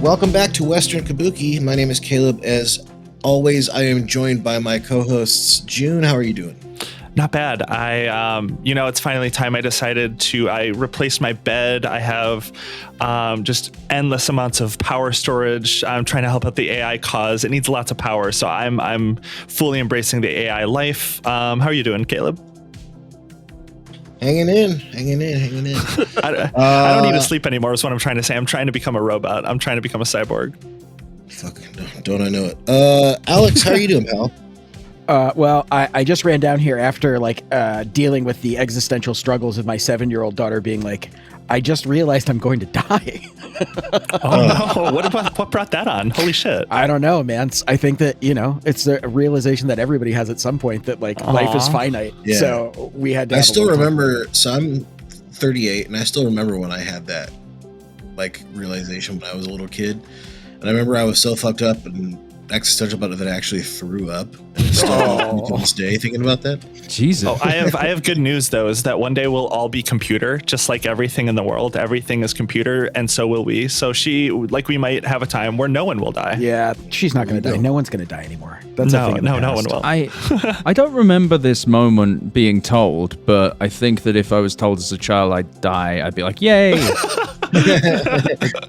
Welcome back to Western Kabuki. My name is Caleb. As always, I am joined by my co-hosts. June, how are you doing? Not bad. It's finally time I decided I replaced my bed. I have just endless amounts of power storage. I'm trying to help out the AI cause. It needs lots of power. So I'm fully embracing the AI life. How are you doing, Caleb? Hanging in. I don't need to sleep anymore is what I'm trying to say. I'm trying to become a robot. I'm trying to become a cyborg. Fucking don't I know it. Alex, how are you doing, pal? Well, I just ran down here after dealing with the existential struggles of my 7-year-old daughter being like, I just realized I'm going to die. Oh no! What brought that on? Holy shit! I don't know, man. I think that it's a realization that everybody has at some point that life is finite. Yeah. So we had to. I still remember. So I'm 38, and I still remember when I had that realization when I was a little kid, and I remember I was so fucked up and existential about it that I actually threw up. And it's still to this day thinking about that. Jesus. Oh, I have good news though, is that one day we'll all be computer, just like everything in the world. Everything is computer, and so will we. So we might have a time where no one will die. Yeah, she's not going to die. No one's going to die anymore. That's no one will. I don't remember this moment being told, but I think that if I was told as a child I'd die, I'd be like, yay.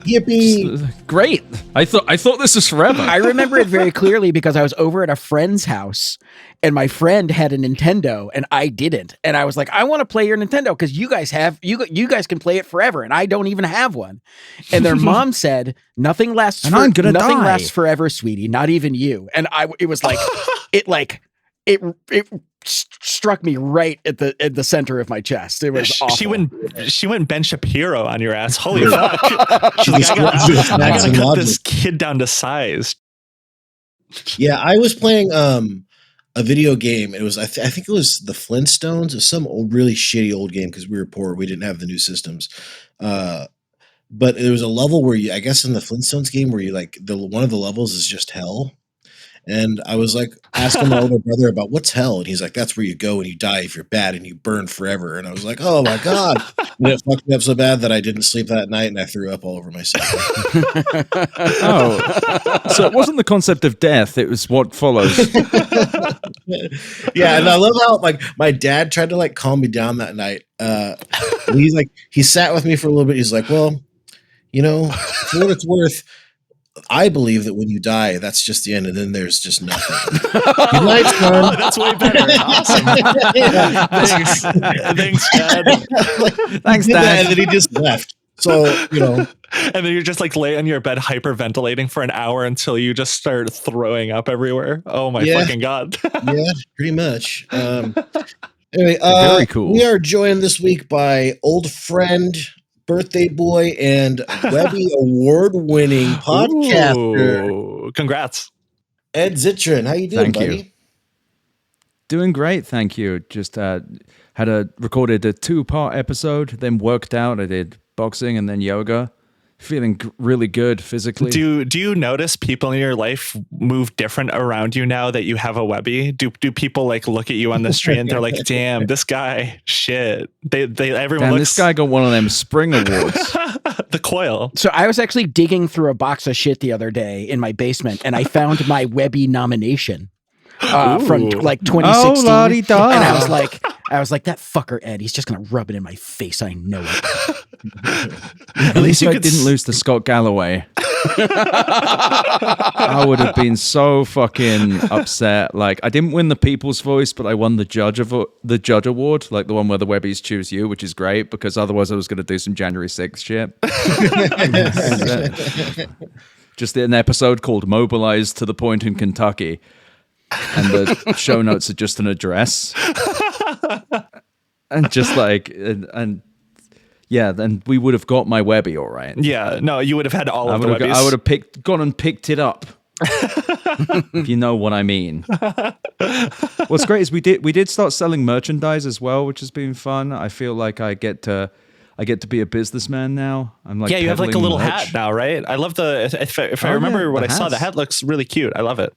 Yippee! Great. I thought this was forever. I remember it very clearly because I was over at a friend's house and my friend had a Nintendo and I didn't. And I was like, I want to play your Nintendo because you guys can play it forever and I don't even have one. And their mom said, nothing lasts forever, sweetie, not even you. And it was like it struck me right at the center of my chest. It was awful. She went Ben Shapiro on your ass. Holy fuck! I gotta cut this kid down to size. Yeah, I was playing a video game. It was I think it was the Flintstones. It was some really shitty old game because we were poor. We didn't have the new systems. But there was a level where I guess in the Flintstones game where you one of the levels is just hell. And I was asking my older brother about what's hell. And he's like, that's where you go and you die if you're bad and you burn forever. And I was like, oh my God. And it fucked me up so bad that I didn't sleep that night and I threw up all over myself. So it wasn't the concept of death. It was what follows. Yeah. And I love how my dad tried to calm me down that night. He sat with me for a little bit. He's like, well, for what it's worth, I believe that when you die, that's just the end, and then there's just nothing. Good night, son. Oh, that's way better. Awesome. Thanks, Dad. Thanks, Dad. And then he just left. So, And then you're just lay on your bed hyperventilating for an hour until you just start throwing up everywhere. Oh my fucking God. Yeah, pretty much. Anyway, very cool. We are joined this week by old friend, birthday boy, and Webby award-winning podcaster. Ooh, congrats. Ed Zitron. How you doing, buddy? You. Doing great, thank you. Just recorded a 2-part episode, then worked out. I did boxing and then yoga. Feeling really good physically. Do you notice people in your life move different around you now that you have a Webby? Do people look at you on the street and they're like, damn, this guy, shit. This guy got one of them spring awards. The coil. So I was actually digging through a box of shit the other day in my basement and I found my Webby nomination from 2016. Oh, la-di-da. And I was like, that fucker Ed, he's just gonna rub it in my face. I know it. At least I didn't lose to Scott Galloway. I would have been so fucking upset. I didn't win the People's Voice, but I won the Judge Award, the one where the Webbies choose you, which is great because otherwise I was going to do some January 6th shit. Just an episode called "Mobilized to the Point in Kentucky," and the show notes are just an address, and just yeah, then we would have got my Webby all right. Yeah, no, you would have had all of the Webbies. I would have gone and picked it up. If you know what I mean. What's great is we did start selling merchandise as well, which has been fun. I feel like I get to be a businessman now. I'm you have a little hat now, right? I love if I remember what I saw, the hat looks really cute. I love it.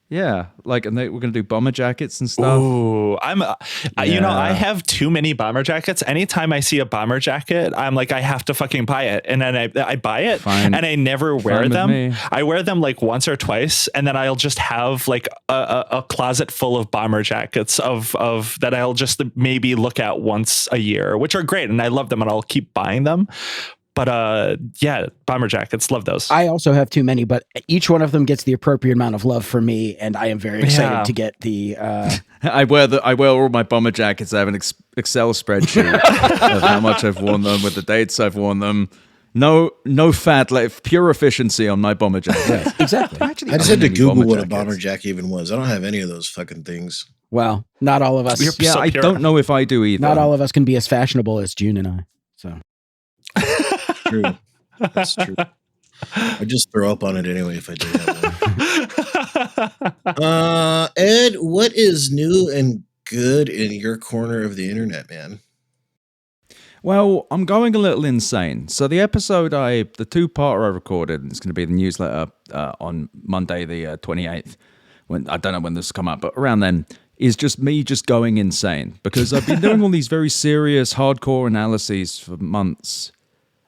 Yeah, like, and we're gonna do bomber jackets and stuff. Ooh, I have too many bomber jackets. Anytime I see a bomber jacket, I'm like, I have to fucking buy it, and then I buy it, and I never wear them. I wear them like once or twice, and then I'll just have like a closet full of bomber jackets of that I'll just maybe look at once a year, which are great, and I love them, and I'll keep buying them. But yeah, bomber jackets, love those. I also have too many, but each one of them gets the appropriate amount of love from me, and I am very excited to get the. I wear all my bomber jackets. I have an Excel spreadsheet of how much I've worn them, with the dates I've worn them. No fat, like pure efficiency on my bomber jacket. Yeah, exactly. Actually, I just had to Google what a bomber jacket even was. I don't have any of those fucking things. Well, not all of us. I don't know if I do either. Not all of us can be as fashionable as June and I. So. True. That's true. I just throw up on it anyway if I do that one. Ed, what is new and good in your corner of the internet, man? Well, I'm going a little insane. So the episode the two-parter I recorded, and it's going to be the newsletter on Monday the 28th. When I don't know when this will come up, but around then, is just me just going insane because I've been doing all these very serious, hardcore analyses for months.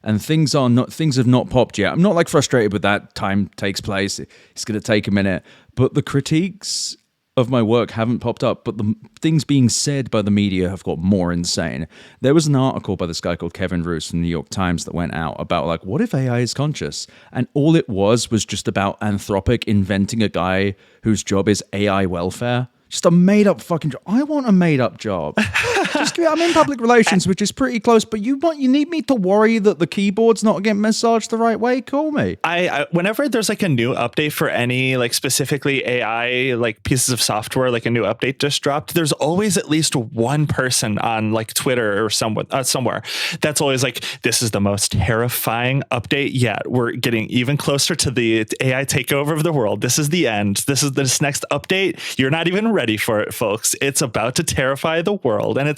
And things have not popped yet. I'm not like frustrated with that. Time takes place. It's going to take a minute. But the critiques of my work haven't popped up. But the things being said by the media have got more insane. There was an article by this guy called Kevin Roose from the New York Times that went out about like, what if AI is conscious? And all it was just about Anthropic inventing a guy whose job is AI welfare. Just a made-up fucking job. I want a made-up job. I'm in public relations, which is pretty close, but you need me to worry that the keyboard's not getting massaged the right way? Call me. I whenever there's like a new update for any like specifically AI like pieces of software, like a new update just dropped, there's always at least one person on like Twitter or somewhere that's always like, this is the most terrifying update yet. We're getting even closer to the AI takeover of the world. This is the end. This next update. You're not even ready for it, folks. It's about to terrify the world, and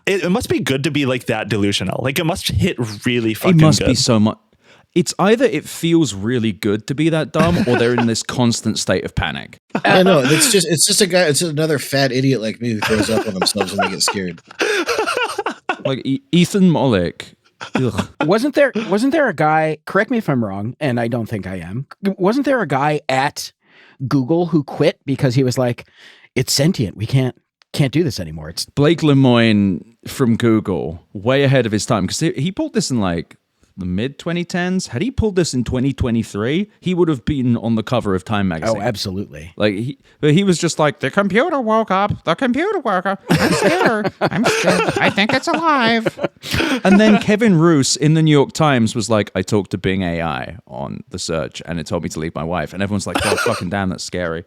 it must be good to be like that delusional. Like it must hit really fucking good. It must be so much. It's either it feels really good to be that dumb, or they're in this constant state of panic. I know. It's just a guy. It's another fat idiot like me who throws up on themselves when they get scared. Like Ethan Mollick. Ugh. Wasn't there a guy? Correct me if I'm wrong, and I don't think I am. Wasn't there a guy at Google who quit because he was like, it's sentient. We can't do this anymore. It's Blake Lemoine from Google, way ahead of his time, because he pulled this in like the mid 2010s. Had he pulled this in 2023, he would have been on the cover of Time magazine. Oh, absolutely. Like he was just like, the computer woke up. The computer woke up. I'm scared. I'm scared. I think it's alive. And then Kevin Roose in the New York Times was like, I talked to Bing AI on the search, and it told me to leave my wife. And everyone's like, God fucking damn, that's scary.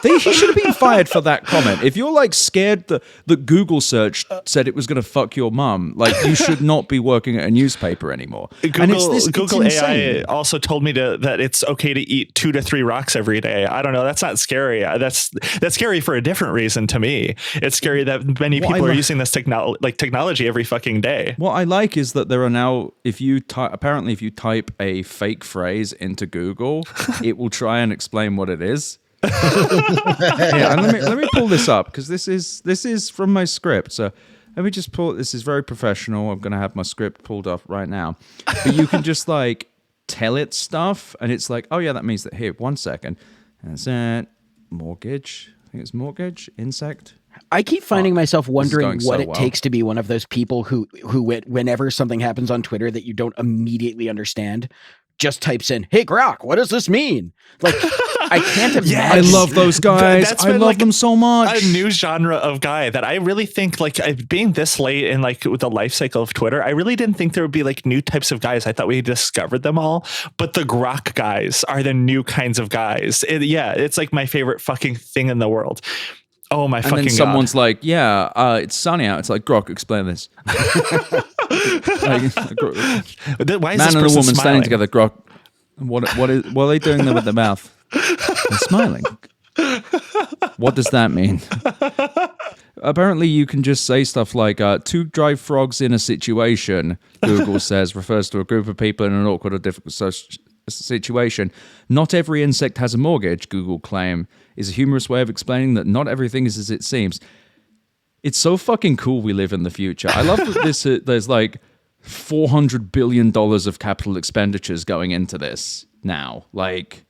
He should have been fired for that comment. If you're like scared that Google search said it was going to fuck your mum, like you should not be working at a newspaper anymore. Google AI also told me that it's okay to eat 2 to 3 rocks every day. I don't know. That's not scary. That's scary for a different reason to me. It's scary that many people are using this technology every fucking day. What I like is that there are now, if you type a fake phrase into Google, it will try and explain what it is. Yeah, and let me pull this up because this is from my script. So let me just pull. This is very professional. I'm gonna have my script pulled up right now. But you can just like tell it stuff, and it's like, oh yeah, that means that. Here, 1 second. That's it. Mortgage. I think it's mortgage. Insect. I keep finding myself wondering what it takes to be one of those people who whenever something happens on Twitter that you don't immediately understand, just types in, "Hey Grock, what does this mean?" Like, I can't imagine. I love those guys. I love them so much. A new genre of guy that I really think, like, being this late in like with the life cycle of Twitter, I really didn't think there would be like new types of guys. I thought we discovered them all, but the Grock guys are the new kinds of guys. It's like my favorite fucking thing in the world. Oh my fucking god. And then someone's like, it's sunny out. It's like, Grock, explain this. Why is Man this and a person woman smiling? standing together, Grock. What are they doing there with their mouth? They're smiling. What does that mean? Apparently you can just say stuff like, two dry frogs in a situation, Google says, refers to a group of people in an awkward or difficult situation. Not every insect has a mortgage, Google claim, is a humorous way of explaining that not everything is as it seems. It's so fucking cool we live in the future. I love that there's like $400 billion of capital expenditures going into this now. Like,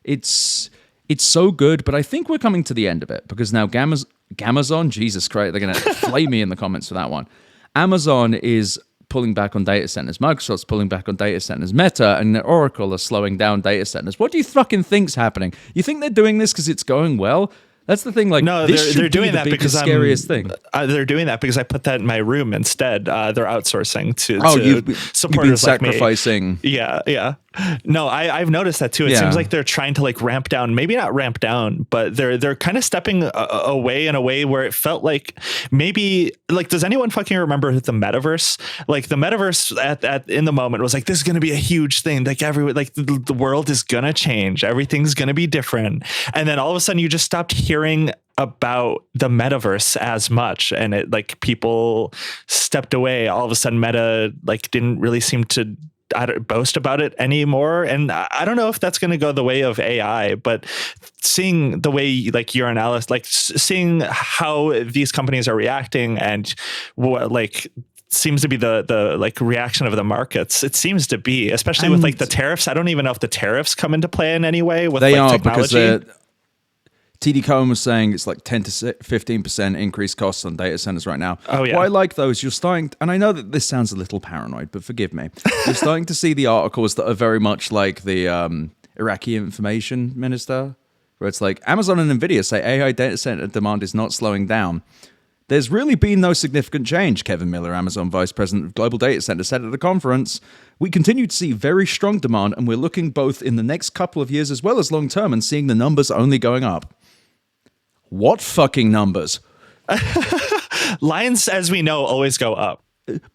it's so good, but I think we're coming to the end of it because now Gamazon, Jesus Christ, they're going to flame me in the comments for that one. Amazon is pulling back on data centers. Microsoft's pulling back on data centers. Meta and Oracle are slowing down data centers. What do you fucking think's happening? You think they're doing this because it's going well? That's the thing. Like, no, they're doing that because scariest thing. They're doing that because I put that in my room instead. They're outsourcing to you've supporters been sacrificing. Like me. Yeah. No, I've noticed that too. It seems like they're trying to like ramp down, maybe not ramp down, but they're kind of stepping away in a way where it felt like maybe like, does anyone fucking remember the metaverse? Like the metaverse at in the moment was like, this is going to be a huge thing. Like the world is going to change. Everything's going to be different. And then all of a sudden you just stopped hearing about the metaverse as much, and it like people stepped away. All of a sudden Meta like didn't really seem to boast about it anymore. And I don't know if that's going to go the way of AI, but seeing the way like your analysis, like seeing how these companies are reacting and what like seems to be the like reaction of the markets. It seems to be, especially with like the tariffs. I don't even know if the tariffs come into play in any way with they like, are technology. Because TD Cohen was saying it's like 10 to 15% increased costs on data centers right now. Oh, yeah. What I like, though, is you're starting, and I know that this sounds a little paranoid, but forgive me. You're starting to see the articles that are very much like the Iraqi information minister, where it's like Amazon and NVIDIA say AI data center demand is not slowing down. There's really been no significant change, Kevin Miller, Amazon Vice President of Global Data Center, said at the conference. We continue to see very strong demand, and we're looking both in the next couple of years as well as long term and seeing the numbers only going up. What fucking numbers? Lines, as we know, always go up.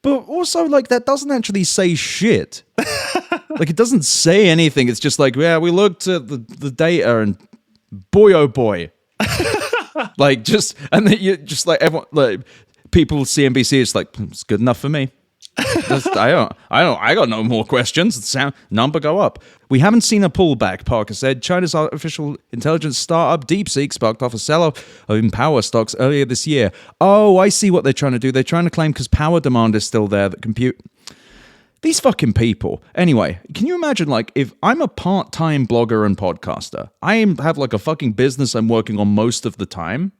But also, like, that doesn't actually say shit. Like, it doesn't say anything. It's just like, yeah, we looked at the data and boy, oh boy. Like, just, and then you just like, everyone, like, people, CNBC is like, it's good enough for me. I got no more questions. Number go up. We haven't seen a pullback, Parker said. China's artificial intelligence startup DeepSeek sparked off a sell-off of power stocks earlier this year. Oh, I see what they're trying to do. They're trying to claim because power demand is still there that compute. These fucking people. Anyway, can you imagine, like, if I'm a part-time blogger and podcaster, I have like a fucking business I'm working on most of the time,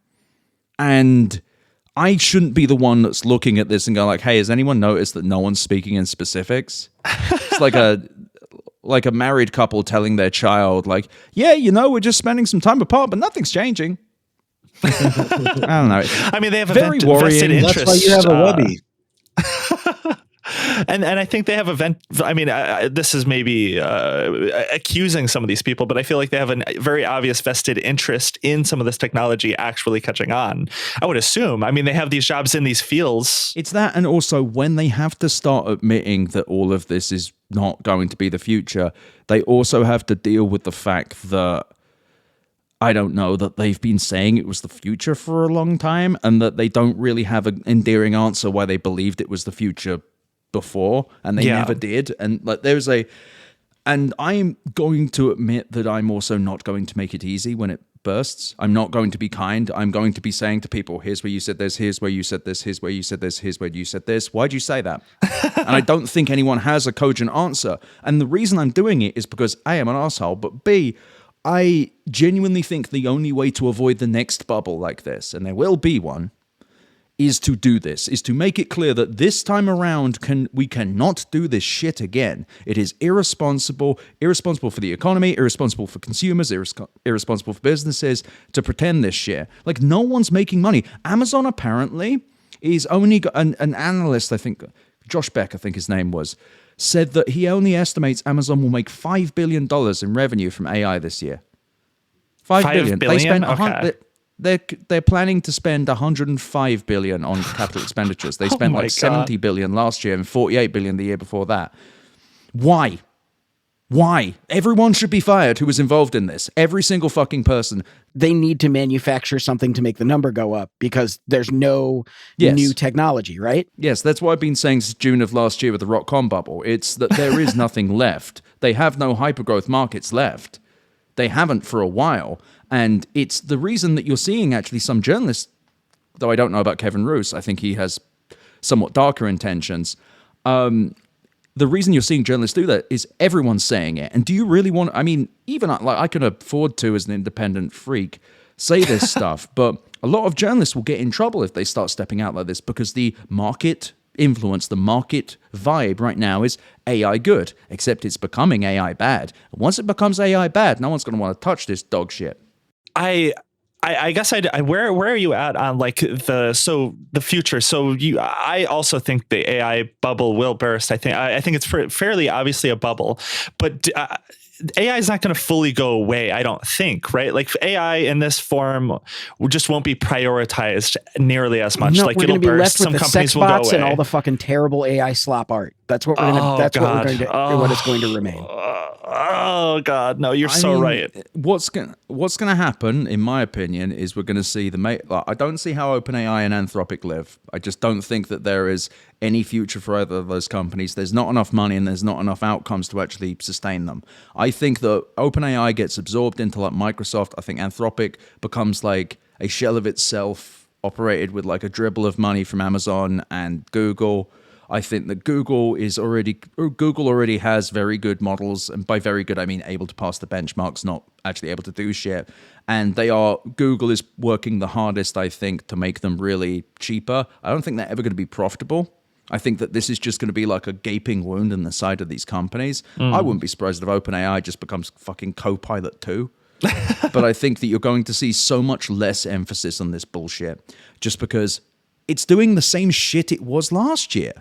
and I shouldn't be the one that's looking at this and going like, hey, has anyone noticed that no one's speaking in specifics? It's like a married couple telling their child, like, yeah, you know, we're just spending some time apart, but nothing's changing. I don't know. I mean, they have very vested worrying. interest. That's why you have a Webby. And I think they have this is maybe accusing some of these people, but I feel like they have a very obvious vested interest in some of this technology actually catching on. I would assume. I mean, they have these jobs in these fields. It's that, and also when they have to start admitting that all of this is not going to be the future, they also have to deal with the fact that, I don't know, that they've been saying it was the future for a long time, and that they don't really have an endearing answer why they believed it was the future before, and they never did. And like and I'm going to admit that I'm also not going to make it easy when it bursts. I'm not going to be kind. I'm going to be saying to people, here's where you said this, here's where you said this, here's where you said this, here's where you said this. Why'd you say that? And I don't think anyone has a cogent answer. And the reason I'm doing it is because A, I'm an asshole, but B, I genuinely think the only way to avoid the next bubble like this, and there will be one, is to do this, is to make it clear that this time around we cannot do this shit again. It is irresponsible for the economy, irresponsible for consumers, irresponsible for businesses to pretend this shit. Like, no one's making money. Amazon apparently is only got an analyst, I think, Josh Beck, I think his name was, said that he only estimates Amazon will make $5 billion in revenue from AI this year. $5 billion. They spent okay. They're planning to spend $105 billion on capital expenditures. They spent like $70 billion last year and $48 billion the year before that. Why? Why? Everyone should be fired who was involved in this. Every single fucking person. They need to manufacture something to make the number go up because there's no new technology, right? Yes, that's what I've been saying since June of last year with the .com bubble. It's that there is nothing left. They have no hypergrowth markets left. They haven't for a while. And it's the reason that you're seeing actually some journalists, though I don't know about Kevin Roose, I think he has somewhat darker intentions. The reason you're seeing journalists do that is everyone's saying it. And do you really want, I mean, even like I can afford to, as an independent freak, say this stuff, but a lot of journalists will get in trouble if they start stepping out like this because the market influence, the market vibe right now is AI good, except it's becoming AI bad. And once it becomes AI bad, no one's going to want to touch this dog shit. I guess where are you at on like the future? So I also think the AI bubble will burst. I think it's fairly obviously a bubble, but AI is not going to fully go away. I don't think, right? Like AI in this form just won't be prioritized nearly as much. No, like we're it'll going to be burst. left with Some the companies sex will go bots away. and all the fucking terrible AI slop art. That's what we're going to. That's what we're going to. What is going to remain. Oh God, no! You're so right. What's gonna happen, in my opinion, is we're gonna see I don't see how OpenAI and Anthropic live. I just don't think that there is any future for either of those companies. There's not enough money and there's not enough outcomes to actually sustain them. I think that OpenAI gets absorbed into like Microsoft. I think Anthropic becomes like a shell of itself, operated with like a dribble of money from Amazon and Google. I think that Google already has very good models, and by very good I mean able to pass the benchmarks, not actually able to do shit. And Google is working the hardest, I think, to make them really cheaper. I don't think they're ever going to be profitable. I think that this is just going to be like a gaping wound in the side of these companies. I wouldn't be surprised if OpenAI just becomes fucking Copilot 2. But I think that you're going to see so much less emphasis on this bullshit just because it's doing the same shit it was last year.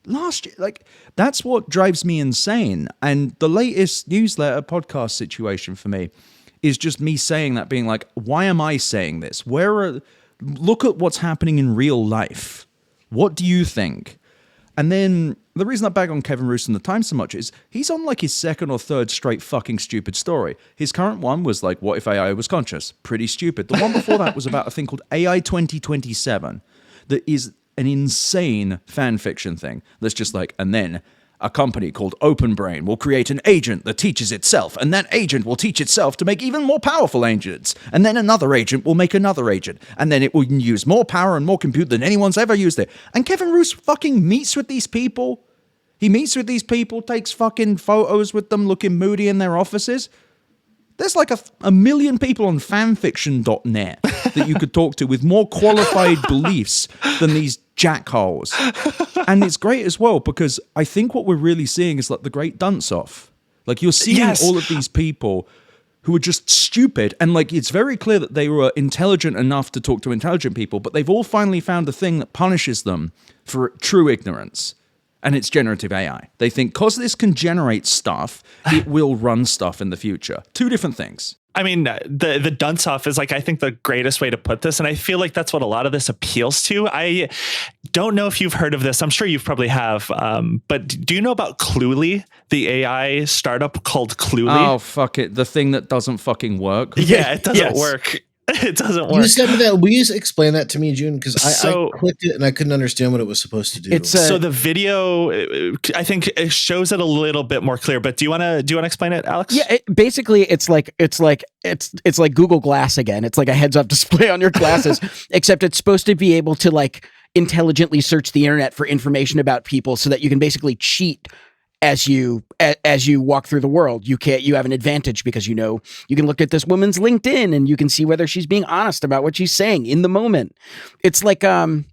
Like, that's what drives me insane. And the latest newsletter podcast situation for me is just me saying that, being like, why am I saying this? Look at what's happening in real life. What do you think? And then the reason I bag on Kevin Roose and the Times so much is he's on like his second or third straight fucking stupid story. His current one was like, what if AI was conscious? Pretty stupid. The one before that was about a thing called AI 2027 that is an insane fan fiction thing that's just like, and then a company called OpenBrain will create an agent that teaches itself, and that agent will teach itself to make even more powerful agents, and then another agent will make another agent, and then it will use more power and more compute than anyone's ever used it. And Kevin Roose fucking meets with these people. He meets with these people, takes fucking photos with them looking moody in their offices. There's like a million people on fanfiction.net that you could talk to with more qualified beliefs than these jackholes. And it's great as well because I think what we're really seeing is like the great dunce-off. Like you're seeing all of these people who are just stupid, and like it's very clear that they were intelligent enough to talk to intelligent people, but they've all finally found a thing that punishes them for true ignorance. And it's generative AI. They think because this can generate stuff, it will run stuff in the future. Two different things. I mean, the dunce off is like, I think the greatest way to put this. And I feel like that's what a lot of this appeals to. I don't know if you've heard of this. I'm sure you probably have. But do you know about Cluely, the AI startup called Cluely? Oh, fuck it. The thing that doesn't fucking work. Yeah, it doesn't work. It doesn't work. You sent me that. Will you explain that to me, June? Because I clicked it and I couldn't understand what it was supposed to do. So the video, I think, it shows it a little bit more clear. But do you want to explain it, Alex? Yeah, basically, it's like Google Glass again. It's like a heads-up display on your glasses, except it's supposed to be able to like intelligently search the internet for information about people, so that you can basically cheat as you walk through the world. You have an advantage because you can look at this woman's LinkedIn and you can see whether she's being honest about what she's saying in the moment. It's like and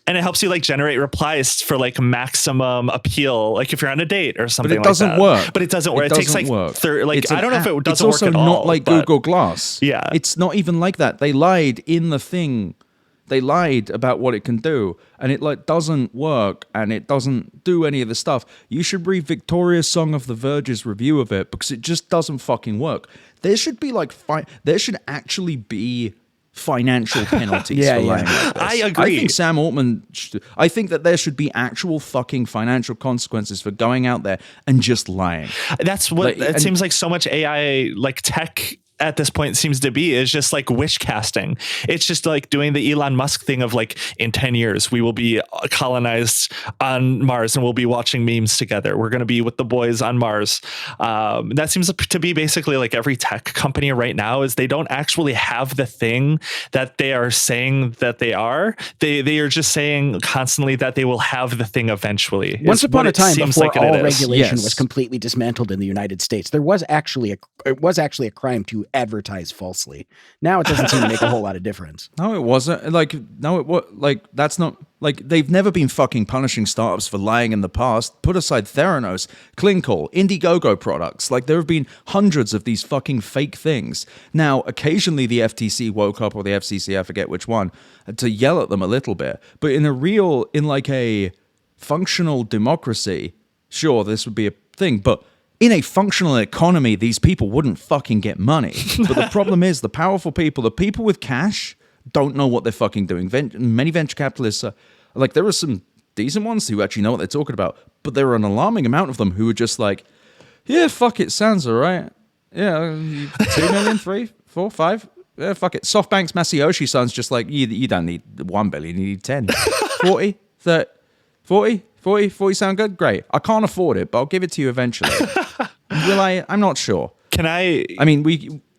it helps you like generate replies for like maximum appeal, like if you're on a date or something. But it doesn't work. But it doesn't work. It takes like I don't know if it doesn't work at all. It's also not like Google Glass. Yeah, it's not even like that. They lied in the thing. They lied about what it can do, and it like doesn't work, and it doesn't do any of the stuff. You should read Victoria Song of the Verge's review of it because it just doesn't fucking work. There should be like there should actually be financial penalties Yeah, for yeah. lying like this. I agree. I think Sam Altman, I think that there should be actual fucking financial consequences for going out there and just lying. That's what Like, it seems like so much AI, like tech at this point seems to be, is just like wish casting. It's just like doing the Elon Musk thing of like, in 10 years, we will be colonized on Mars and we'll be watching memes together. We're going to be with the boys on Mars. That seems to be basically like every tech company right now, is they don't actually have the thing that they are saying that they are. They are just saying constantly that they will have the thing eventually. Once upon a time, before like all it is. regulation Yes. was completely dismantled in the United States, there was actually a crime to advertise falsely. Now it doesn't seem to make a whole lot of difference. No, it wasn't. Like, no, it was like, that's not like, they've never been fucking punishing startups for lying in the past. Put aside Theranos, Clinkle, Indiegogo products. Like, there have been hundreds of these fucking fake things. Now, occasionally the FTC woke up, or the FCC, I forget which one, to yell at them a little bit. But in like a functional democracy, sure, this would be a thing. But in a functional economy, these people wouldn't fucking get money. But the problem is, the powerful people, the people with cash, don't know what they're fucking doing. Many venture capitalists, like, there are some decent ones who actually know what they're talking about, but there are an alarming amount of them who are just like, yeah, fuck it, sounds all right. Yeah, 2 million, 3, 4, 5. Yeah, fuck it. SoftBank's Masayoshi son's just like, you don't need 1 billion, you need 10. 40, 30, 40 sound good? Great. I can't afford it, but I'll give it to you eventually. Will I? I'm not sure. Can I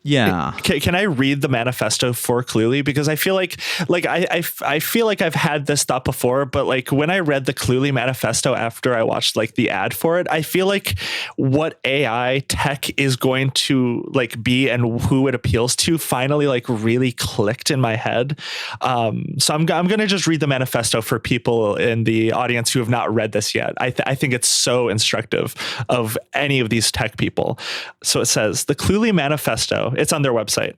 Yeah. Can I read the manifesto for Cluely? Because I feel like I feel like I've had this thought before, but like when I read the Cluely manifesto after I watched like the ad for it, I feel like what AI tech is going to like be and who it appeals to finally like really clicked in my head. So I'm going to just read the manifesto for people in the audience who have not read this yet. I think it's so instructive of any of these tech people. So it says, the Cluely manifesto, it's on their website.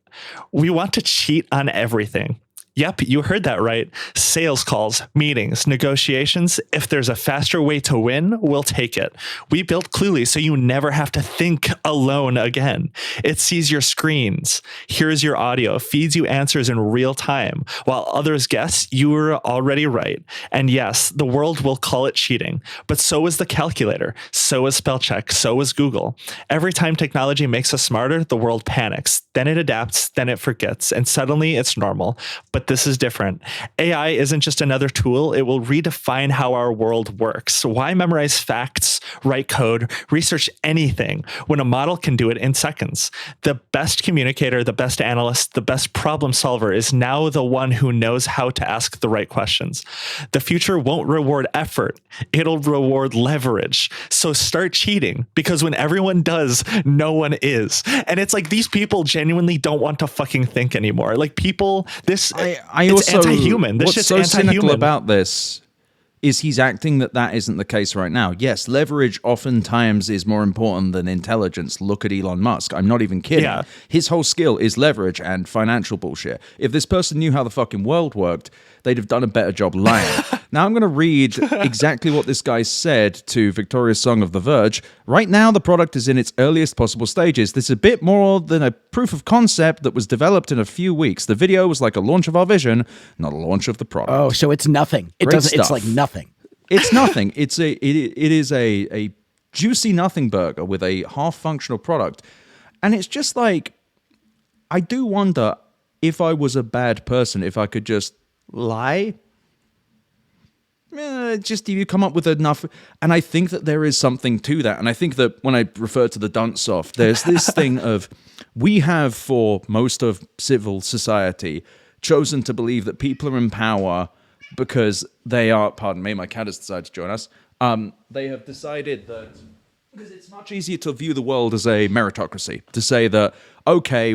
We want to cheat on everything. Yep, you heard that right. Sales calls, meetings, negotiations. If there's a faster way to win, we'll take it. We built Cluely so you never have to think alone again. It sees your screens, hears your audio, feeds you answers in real time. While others guess, you were already right. And yes, the world will call it cheating, but so is the calculator, so is spell check, so is Google. Every time technology makes us smarter, the world panics. Then it adapts, then it forgets, and suddenly it's normal. But this is different. AI isn't just another tool. It will redefine how our world works. Why memorize facts, write code, research anything when a model can do it in seconds? The best communicator, the best analyst, the best problem solver is now the one who knows how to ask the right questions. The future won't reward effort. It'll reward leverage. So start cheating, because when everyone does, no one is. And it's like these people genuinely don't want to fucking think anymore. Like people, I it's also, anti-human. This what's shit's so anti-human. cynical about this is he's acting that isn't the case right now. Yes, leverage oftentimes is more important than intelligence. Look at Elon Musk. I'm not even kidding. Yeah. His whole skill is leverage and financial bullshit. If this person knew how the fucking world worked, they'd have done a better job lying. Now I'm going to read exactly what this guy said to Victoria's Song of The Verge. Right now, the product is in its earliest possible stages. This is a bit more than a proof of concept that was developed in a few weeks. The video was like a launch of our vision, not a launch of the product. Oh, so it's nothing. It Great doesn't. It's stuff. like nothing. It's nothing. It is a juicy nothing burger with a half functional product. And it's just like, I do wonder if I was a bad person, if I could just lie. Just you come up with enough. And I think that there is something to that. And I think that when I refer to the dunce off, there's this thing of, we have for most of civil society chosen to believe that people are in power because they are, pardon me, my cat has decided to join us. They have decided that, because it's much easier to view the world as a meritocracy, to say that, okay,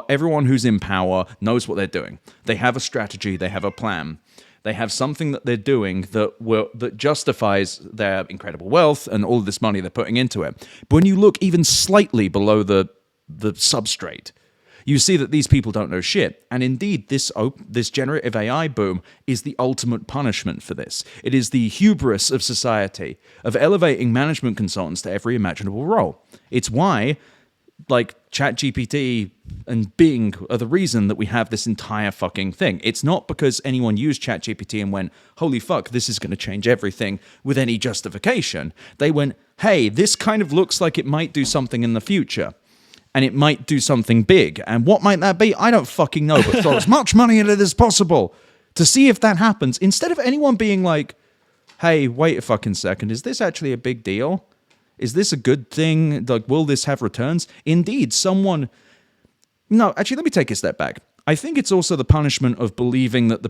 everyone who's in power knows what they're doing. They have a strategy, they have a plan. They have something that they're doing that justifies their incredible wealth and all of this money they're putting into it. But when you look even slightly below the substrate, you see that these people don't know shit. And indeed, this generative AI boom is the ultimate punishment for this. It is the hubris of society, of elevating management consultants to every imaginable role. It's why like ChatGPT and Bing are the reason that we have this entire fucking thing. It's not because anyone used ChatGPT and went, holy fuck, this is going to change everything with any justification. They went, hey, this kind of looks like it might do something in the future. And it might do something big. And what might that be? I don't fucking know. But throw as much money in it as possible to see if that happens. Instead of anyone being like, hey, wait a fucking second. Is this actually a big deal? Is this a good thing? Like, will this have returns? Indeed, someone... No, actually, let me take a step back. I think it's also the punishment of believing that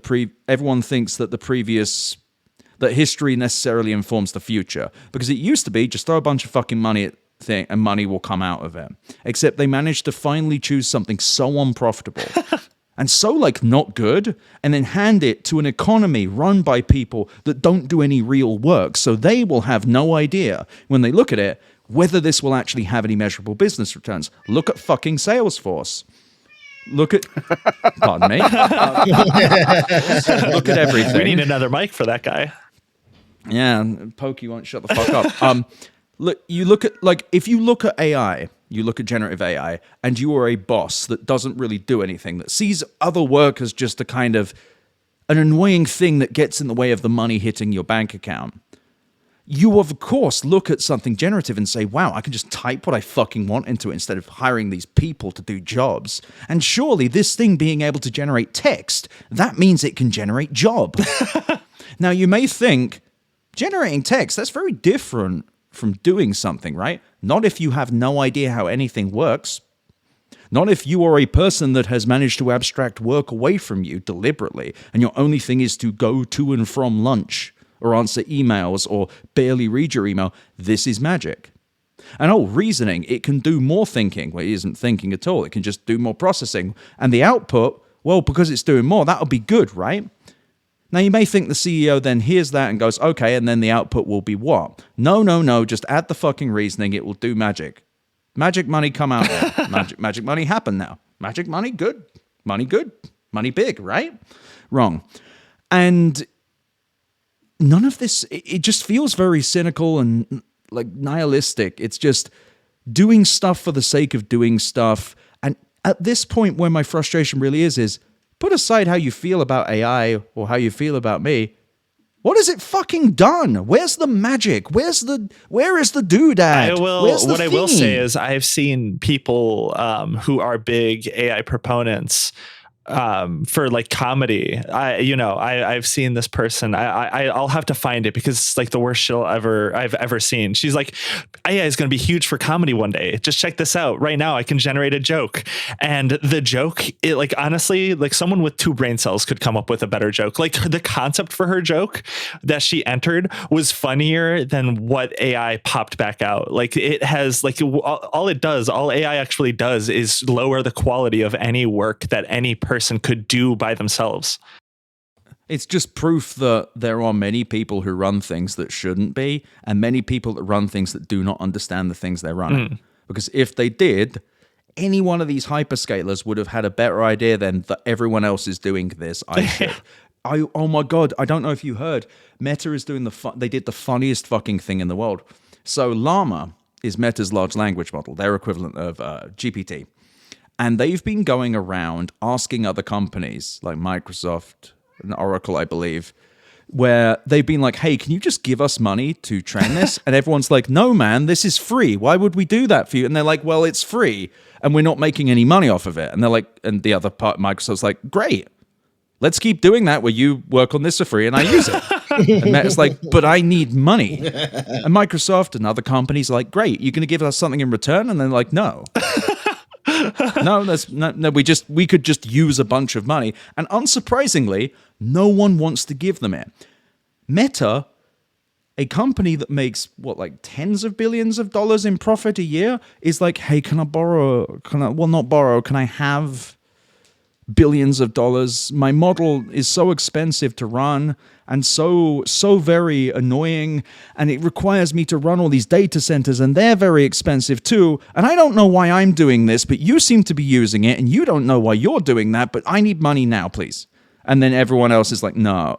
everyone thinks that that history necessarily informs the future. Because it used to be, just throw a bunch of fucking money at thing and money will come out of it. Except they managed to finally choose something so unprofitable and so like not good, and then hand it to an economy run by people that don't do any real work. So they will have no idea when they look at it whether this will actually have any measurable business returns. Look at fucking Salesforce. Look at, pardon me. Look at everything. We need another mic for that guy. Yeah, Pokey won't shut the fuck up. Look, if you look at AI, you look at generative AI, and you are a boss that doesn't really do anything, that sees other work as just a kind of an annoying thing that gets in the way of the money hitting your bank account. You, of course, look at something generative and say, wow, I can just type what I fucking want into it instead of hiring these people to do jobs. And surely this thing being able to generate text, that means it can generate job. Now, you may think, generating text, that's very different from doing something, right? Not if you have no idea how anything works. Not if you are a person that has managed to abstract work away from you deliberately, and your only thing is to go to and from lunch, or answer emails, or barely read your email. This is magic. And reasoning, it can do more thinking. Well, it isn't thinking at all. It can just do more processing. And the output, well, because it's doing more, that'll be good, right? Now, you may think the CEO then hears that and goes, okay, and then the output will be what? No, just add the fucking reasoning. It will do magic. Magic money come out there. Magic money happen now. Magic money, good. Money good. Money big, right? Wrong. And none of this, it just feels very cynical and like nihilistic. It's just doing stuff for the sake of doing stuff. And at this point where my frustration really is put aside how you feel about AI or how you feel about me. What has it fucking done? Where's the magic? Where is the doodad? What I will say is I've seen people who are big AI proponents for like comedy. I've seen this person. I'll have to find it because it's like the worst shit I've ever seen. She's like, AI is going to be huge for comedy one day. Just check this out. Right now, I can generate a joke, and the joke, it like honestly, like someone with 2 brain cells could come up with a better joke. Like the concept for her joke that she entered was funnier than what AI popped back out. Like it has like all AI actually does is lower the quality of any work that any person could do by themselves. It's just proof that there are many people who run things that shouldn't be, and many people that run things that do not understand the things they're running. Because if they did, any one of these hyperscalers would have had a better idea than that everyone else is doing this. Oh my God, I don't know if you heard, Meta is doing they did the funniest fucking thing in the world. So Llama is Meta's large language model, their equivalent of GPT. And they've been going around asking other companies like Microsoft and Oracle, I believe, where they've been like, hey, can you just give us money to train this? And everyone's like, no, man, this is free. Why would we do that for you? And they're like, well, it's free and we're not making any money off of it. And they're like, and the other part, Microsoft's like, great, let's keep doing that where you work on this for free and I use it. And Meta's like, but I need money. And Microsoft and other companies are like, great, you're going to give us something in return? And they're like, no. We could just use a bunch of money. And unsurprisingly, no one wants to give them it. Meta, a company that makes like tens of billions of dollars in profit a year, is like, hey, can I have billions of dollars? My model is so expensive to run and so very annoying, and it requires me to run all these data centers, and they're very expensive too, and I don't know why I'm doing this, but you seem to be using it, and you don't know why you're doing that, but I need money now, please. And then everyone else is like, no.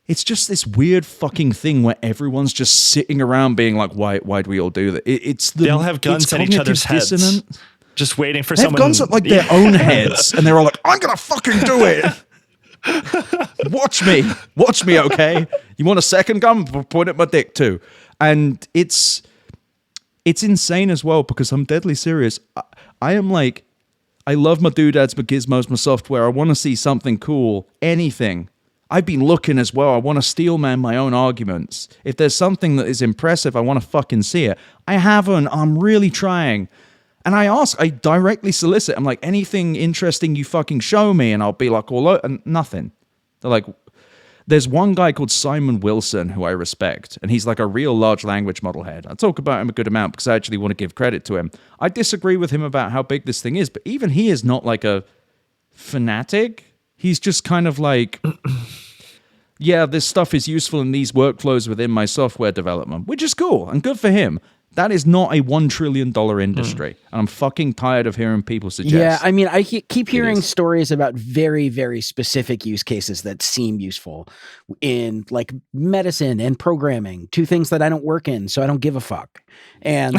it's just this weird fucking thing where everyone's just sitting around being like, why do we all do that? They all have guns at each other's heads. Dissonant. Just waiting for someone. They have guns at like their own heads, and they're all like, I'm gonna fucking do it. Watch me, okay? You want a second gun? Point at my dick too. And it's insane as well, because I'm deadly serious. I am like, I love my doodads, my gizmos, my software. I want to see something cool, anything. I've been looking as well. I want to steel man my own arguments. If there's something that is impressive, I want to fucking see it. I haven't. I'm really trying. And I directly solicit. I'm like, anything interesting you fucking show me, and I'll be like, and nothing. They're like, there's one guy called Simon Wilson who I respect, and he's like a real large language model head. I talk about him a good amount because I actually want to give credit to him. I disagree with him about how big this thing is, but even he is not like a fanatic. He's just kind of like, yeah, this stuff is useful in these workflows within my software development, which is cool and good for him. That is not a $1 trillion industry. And I'm fucking tired of hearing people suggest. Yeah, I mean, I keep hearing stories about very, very specific use cases that seem useful in like medicine and programming, two things that I don't work in, so I don't give a fuck. And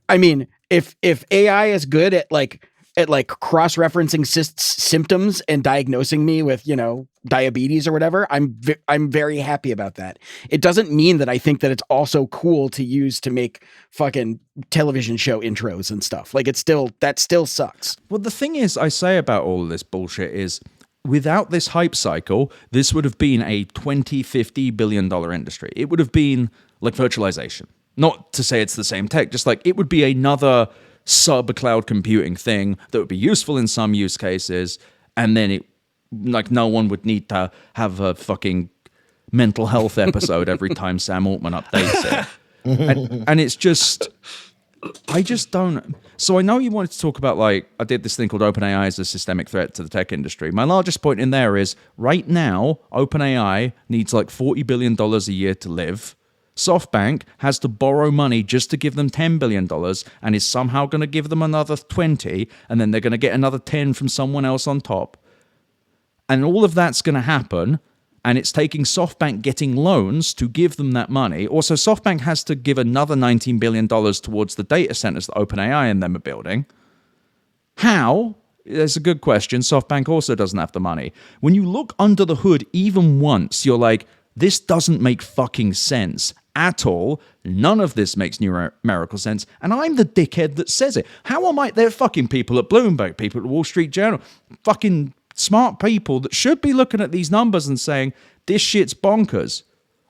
I mean, if AI is good at cross-referencing symptoms and diagnosing me with, diabetes or whatever, I'm very happy about that. It doesn't mean that I think that it's also cool to use to make fucking television show intros and stuff. Like that still sucks. Well, the thing is, I say about all of this bullshit is, without this hype cycle, this would have been a $20-50 billion industry. It would have been like virtualization. Not to say it's the same tech, just like it would be another sub-cloud computing thing that would be useful in some use cases, and then it, like, no one would need to have a fucking mental health episode every time Sam Altman updates it. And it's just, I just don't. So I know you wanted to talk about, like, I did this thing called OpenAI as a systemic threat to the tech industry. My largest point in there is, right now, OpenAI needs like $40 billion a year to live. SoftBank has to borrow money just to give them $10 billion and is somehow going to give them another 20, and then they're going to get another 10 from someone else on top. And all of that's going to happen, and it's taking SoftBank getting loans to give them that money. Also, SoftBank has to give another $19 billion towards the data centers that OpenAI and them are building. How? That's a good question. SoftBank also doesn't have the money. When you look under the hood even once, you're like, this doesn't make fucking sense at all. None of this makes numerical sense. And I'm the dickhead that says it. How am I? They're fucking people at Bloomberg, people at Wall Street Journal, fucking smart people that should be looking at these numbers and saying, this shit's bonkers.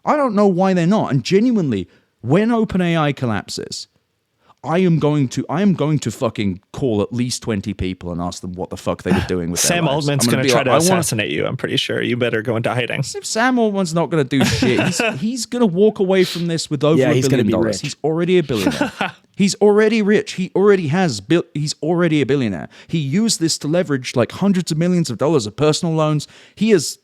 I don't know why they're not. And genuinely, when OpenAI collapses, I am going to fucking call at least 20 people and ask them what the fuck they were doing with Sam their lives. Altman's going to try to assassinate you, I'm pretty sure. You better go into hiding. If Sam Altman's not going to do shit, he's going to walk away from this with over $1 billion. He's already a billionaire. He's already rich. He's already a billionaire. He used this to leverage like hundreds of millions of dollars of personal loans. He's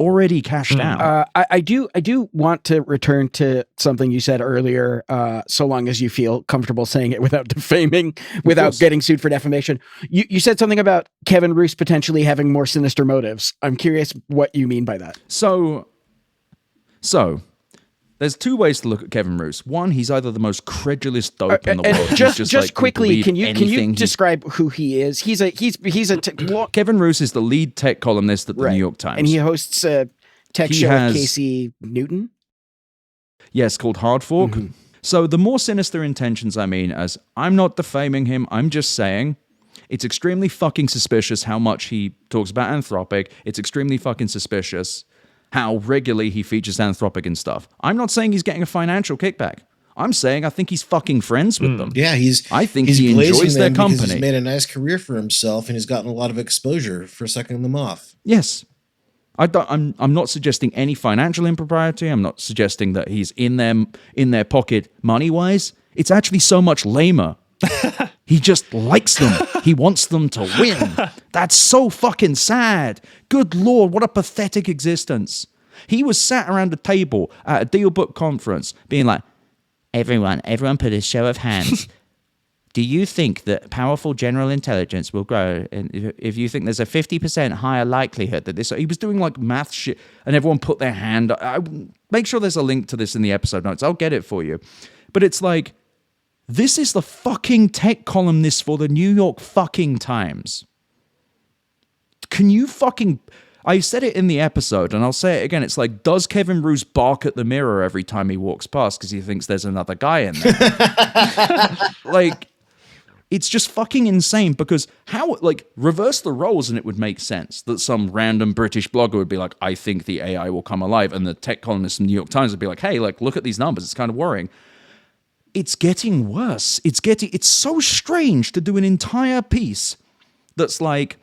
already cashed out. I do want to return to something you said earlier, so long as you feel comfortable saying it without defaming, without getting sued for defamation. You said something about Kevin Roose potentially having more sinister motives. I'm curious what you mean by that. So there's two ways to look at Kevin Roose. One, he's either the most credulous dope in the world. Just quickly, can you describe who he is? Kevin Roose is the lead tech columnist at the New York Times, and he hosts a tech show with Casey Newton. Yes, called Hard Fork. Mm-hmm. So the more sinister intentions, I mean, as I'm not defaming him, I'm just saying it's extremely fucking suspicious how much he talks about Anthropic. It's extremely fucking suspicious how regularly he features Anthropic and stuff. I'm not saying he's getting a financial kickback. I'm saying I think he's fucking friends with them. Yeah, I think he enjoys their company. He's made a nice career for himself and he's gotten a lot of exposure for sucking them off. Yes. I'm not suggesting any financial impropriety. I'm not suggesting that he's in their pocket money-wise. It's actually so much lamer. He just likes them. He wants them to win. That's so fucking sad. Good Lord, what a pathetic existence. He was sat around a table at a deal book conference being like, everyone put a show of hands. do you think that powerful general intelligence will grow? And if you think there's a 50% higher likelihood that this, he was doing like math shit, and everyone put their hand. I make sure there's a link to this in the episode notes. I'll get it for you. But it's like, this is the fucking tech columnist for the New York fucking Times. Can you fucking... I said it in the episode, and I'll say it again. It's like, does Kevin Roose bark at the mirror every time he walks past because he thinks there's another guy in there? Like, it's just fucking insane, because how, like, reverse the roles and it would make sense that some random British blogger would be like, I think the AI will come alive, and the tech columnist in the New York Times would be like, hey, like, look at these numbers. It's kind of worrying. It's getting worse. It's so strange to do an entire piece that's like,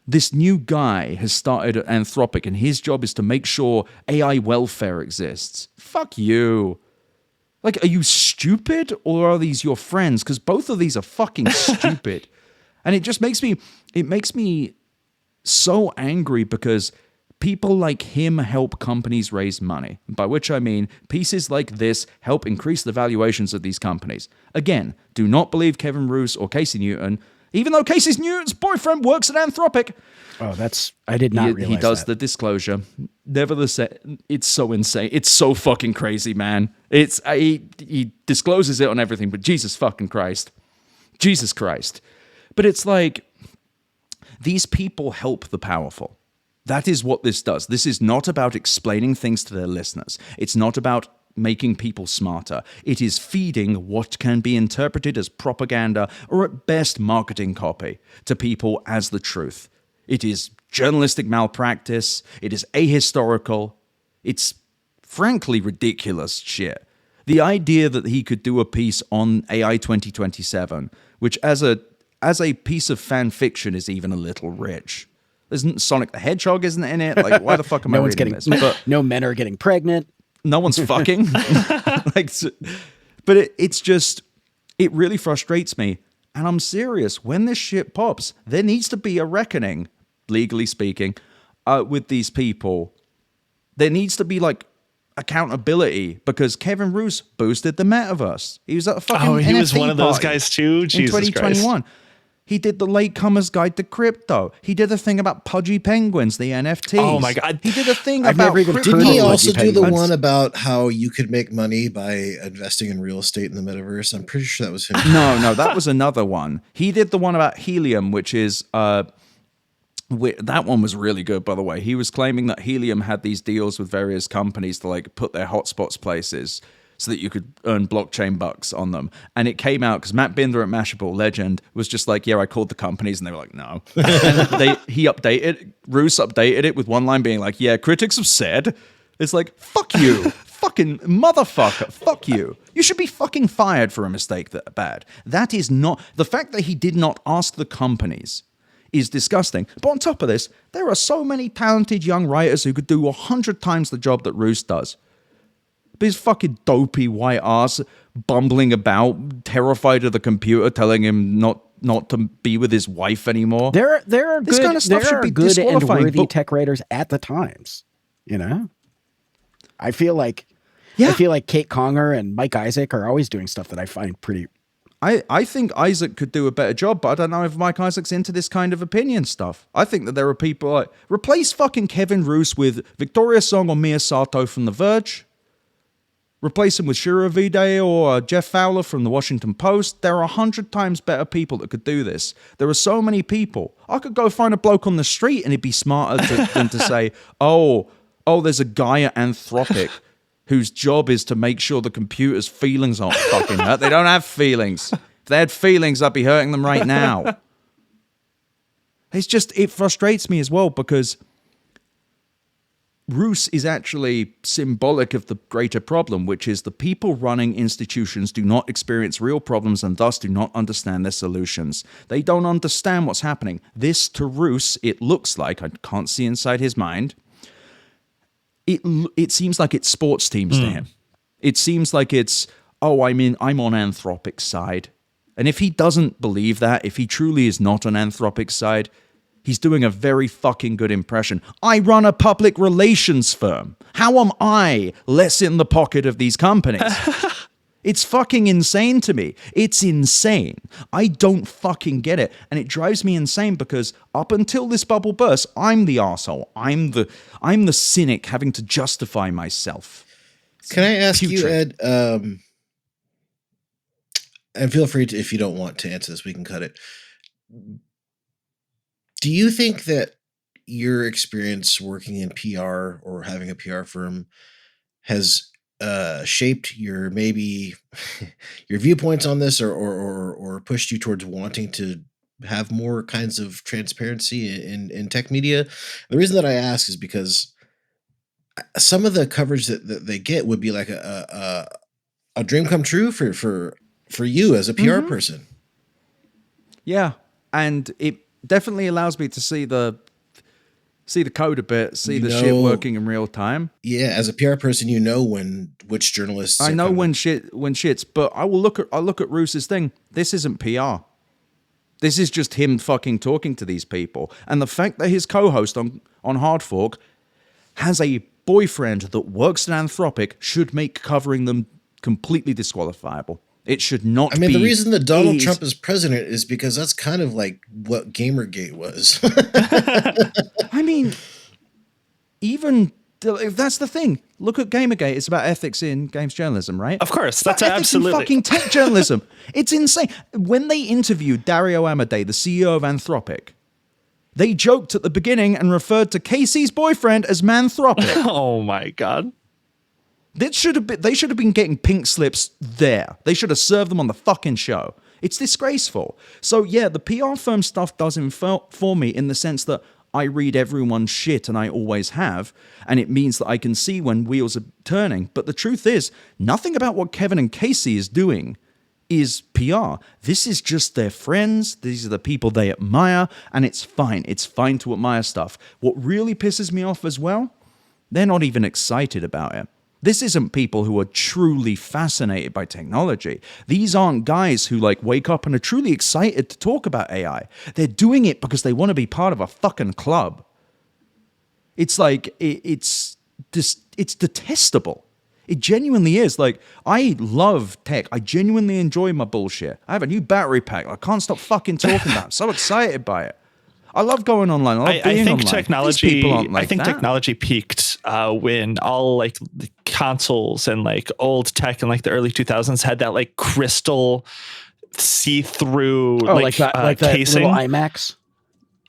this new guy has started at Anthropic, and his job is to make sure AI welfare exists. Fuck you. Like, are you stupid, or are these your friends? Because both of these are fucking stupid. And it just makes me so angry, because people like him help companies raise money. By which I mean, pieces like this help increase the valuations of these companies. Again, do not believe Kevin Roose or Casey Newton, even though Casey Newton's boyfriend works at Anthropic. Oh, I did not realize he does that. the disclosure. Nevertheless, it's so insane. It's so fucking crazy, man. He discloses it on everything, but Jesus fucking Christ. Jesus Christ. But it's like, these people help the powerful. That is what this does. This is not about explaining things to their listeners. It's not about making people smarter. It is feeding what can be interpreted as propaganda, or at best marketing copy, to people as the truth. It is journalistic malpractice. It is ahistorical. It's frankly ridiculous shit. The idea that he could do a piece on AI 2027, which as a piece of fan fiction is even a little rich. Isn't Sonic the Hedgehog isn't in it? Like, why the fuck am I reading this? But no men are getting pregnant. No one's fucking. But it's just, it really frustrates me. And I'm serious. When this shit pops, there needs to be a reckoning, legally speaking, with these people. There needs to be, like, accountability, because Kevin Roose boosted the metaverse. He was at a fucking he NFT was one of those party guys too? Jesus in 2021. Christ. He did the Latecomer's Guide to Crypto. He did a thing about pudgy penguins, the NFTs. Oh my God. He did a thing I've about never even crypto. Didn't he Pudgy also do the penguins. one about how you could make money by investing in real estate in the metaverse? I'm pretty sure that was him. No, that was another one. He did the one about helium, which is that one was really good, by the way. He was claiming that Helium had these deals with various companies to like put their hotspots places so that you could earn blockchain bucks on them. And it came out because Matt Binder at Mashable Legend was just like, yeah, I called the companies, and they were like, no. And Roose updated it with one line being like, yeah, critics have said. It's like, fuck you. Fucking motherfucker. Fuck you. You should be fucking fired for a mistake that bad. That is not... The fact that he did not ask the companies is disgusting. But on top of this, there are so many talented young writers who could do 100 times the job that Roose does. But his fucking dopey white ass bumbling about, terrified of the computer, telling him not to be with his wife anymore. There are This good, kind of stuff there should are be good and disqualifying, worthy but- tech writers at the Times. You know, I feel like Yeah. Kate Conger and Mike Isaac are always doing stuff that I find pretty. I think Isaac could do a better job, but I don't know if Mike Isaac's into this kind of opinion stuff. I think that there are people like, replace fucking Kevin Roose with Victoria Song or Mia Sato from The Verge. Replace him with Shira Vide or Jeff Fowler from The Washington Post. There are 100 times better people that could do this. There are so many people. I could go find a bloke on the street and he'd be smarter than to say, oh, there's a guy at Anthropic whose job is to make sure the computer's feelings aren't fucking hurt. They don't have feelings. If they had feelings, I'd be hurting them right now. It frustrates me as well, because Roose is actually symbolic of the greater problem, which is the people running institutions do not experience real problems and thus do not understand their solutions. They don't understand what's happening. This, to Roose, it looks like, I can't see inside his mind, it seems like it's sports teams to him. It seems like it's, I'm on Anthropic's side. And if he doesn't believe that, if he truly is not on Anthropic's side, he's doing a very fucking good impression. I run a public relations firm. How am I less in the pocket of these companies? It's fucking insane to me. It's insane. I don't fucking get it. And it drives me insane because up until this bubble bursts, I'm the arsehole. I'm the cynic having to justify myself. Can I ask you, Putrid. Ed, and feel free to, if you don't want to answer this, we can cut it. Do you think that your experience working in PR or having a PR firm has shaped your maybe your viewpoints on this, or pushed you towards wanting to have more kinds of transparency in tech media? The reason that I ask is because some of the coverage that they get would be like a dream come true for you as a PR person. Yeah, and it definitely allows me to see the code a bit, see the shit working in real time. Yeah, as a PR person, you know which journalists. I know when shit's, but I will look at Roos's thing. This isn't PR. This is just him fucking talking to these people, and the fact that his co-host on Hard Fork has a boyfriend that works at Anthropic should make covering them completely disqualifiable. It should not be. I mean, the reason that Donald Trump is president is because that's kind of like what Gamergate was. I mean, even that's the thing. Look at Gamergate. It's about ethics in games journalism, right? Of course, that's ethics in absolutely fucking tech journalism. It's insane. When they interviewed Dario Amodei, the CEO of Anthropic, they joked at the beginning and referred to Casey's boyfriend as Manthropic. Oh my god. They should have been getting pink slips there. They should have served them on the fucking show. It's disgraceful. So yeah, the PR firm stuff does inform me in the sense that I read everyone's shit, and I always have, and it means that I can see when wheels are turning. But the truth is, nothing about what Kevin and Casey is doing is PR. This is just their friends. These are the people they admire, and it's fine. It's fine to admire stuff. What really pisses me off as well, they're not even excited about it. This isn't people who are truly fascinated by technology. These aren't guys who like wake up and are truly excited to talk about AI. They're doing it because they want to be part of a fucking club. It's like, it's detestable. It genuinely is. Like, I love tech. I genuinely enjoy my bullshit. I have a new battery pack. I can't stop fucking talking about it. I'm so excited by it. I love going online. I think technology peaked when all like the consoles and like old tech in like the early 2000s had that like crystal see-through like casing. Little IMAX.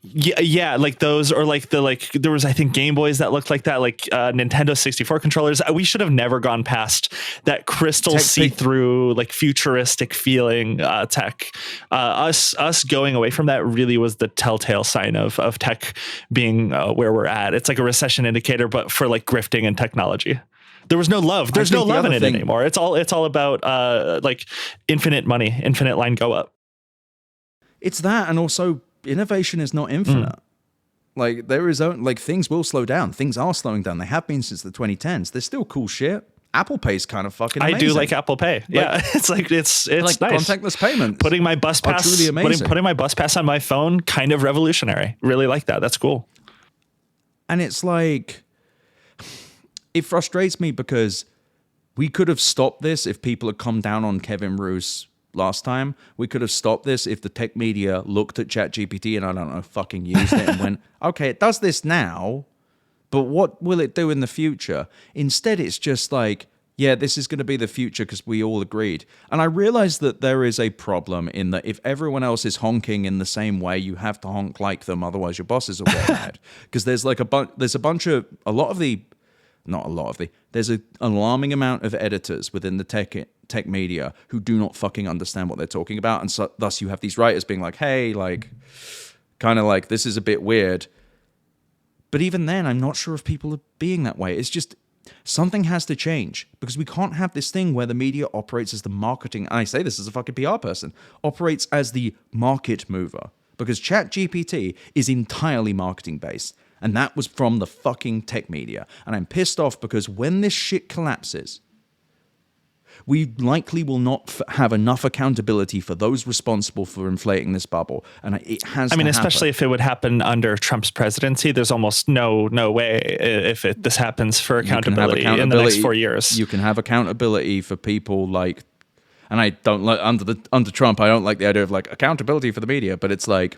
Yeah, like those, or like there was, I think, Game Boys that looked like that, like Nintendo 64 controllers. We should have never gone past that crystal see-through, like futuristic feeling tech. Us going away from that really was the telltale sign of tech being where we're at. It's like a recession indicator, but for like grifting and technology. There was no love. There's no love in it anymore. It's all about like infinite money, infinite line go up. It's that, and also innovation is not infinite. Like there is like things will slow down. Things are slowing down. They have been since the 2010s. There's still cool shit. Apple Pay's kind of fucking amazing. I do like Apple Pay. Yeah, it's like it's like nice. Contactless payments. Putting my bus pass, truly amazing. Putting my bus pass on my phone, kind of revolutionary. Really like that. That's cool. And it's like, it frustrates me because we could have stopped this if people had come down on Kevin Roos last time. We could have stopped this if the tech media looked at ChatGPT and, I don't know, fucking used it and went, okay, it does this now, but what will it do in the future? Instead, it's just like, yeah, this is going to be the future because we all agreed. And I realize that there is a problem in that if everyone else is honking in the same way, you have to honk like them, otherwise your bosses will get mad. Because there's like there's an alarming amount of editors within the tech media who do not fucking understand what they're talking about, and so thus you have these writers being like, hey, like, kind of like, this is a bit weird. But even then, I'm not sure if people are being that way. It's just, something has to change, because we can't have this thing where the media operates as the marketing, and I say this as a fucking PR person, operates as the market mover, because ChatGPT is entirely marketing based. And that was from the fucking tech media. And I'm pissed off because when this shit collapses, we likely will not have enough accountability for those responsible for inflating this bubble. And it has to especially happen. if it would happen under Trump's presidency, there's almost no way if this happens for accountability in the next 4 years. You can have accountability for people like And I don't like under Trump, I don't like the idea of like accountability for the media, but it's like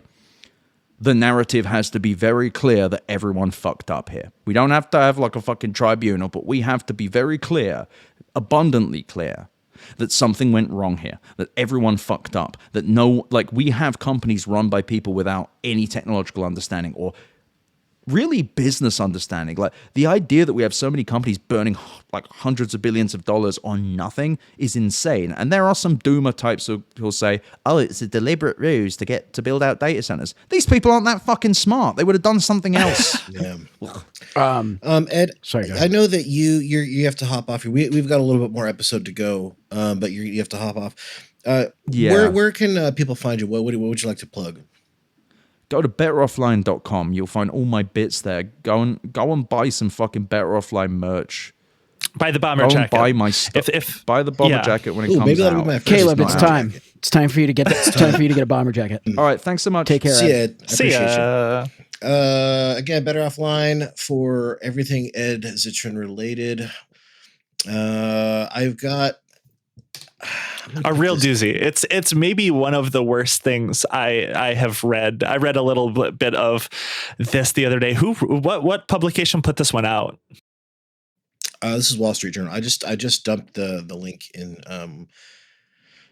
the narrative has to be very clear that everyone fucked up here. We don't have to have like a fucking tribunal, but we have to be very clear, abundantly clear, that something went wrong here, that everyone fucked up, that we have companies run by people without any technological understanding or really business understanding. Like the idea that we have so many companies burning like hundreds of billions of dollars on nothing is insane. And there are some doomer types who'll say, oh, it's a deliberate ruse to build out data centers. These people aren't that fucking smart. They would have done something else. Yeah. Ed, sorry, I know that you have to hop off here. We've got a little bit more episode to go, but you have to hop off. Where can people find you? What would you like to plug? Go to betteroffline.com. You'll find all my bits there. Go and buy some fucking Better Offline merch. Buy the bomber jacket. Buy my stuff. Buy the bomber jacket when it comes out. Caleb, it's time. It's time for you to get a bomber jacket. All right, thanks so much. Take care. See ya. See ya. Again, Better Offline for everything Ed Zitron related. I've got a real doozy. It's maybe one of the worst things I have read. I read a little bit of this the other day. What publication put this one out? This is Wall Street Journal. I just dumped the link in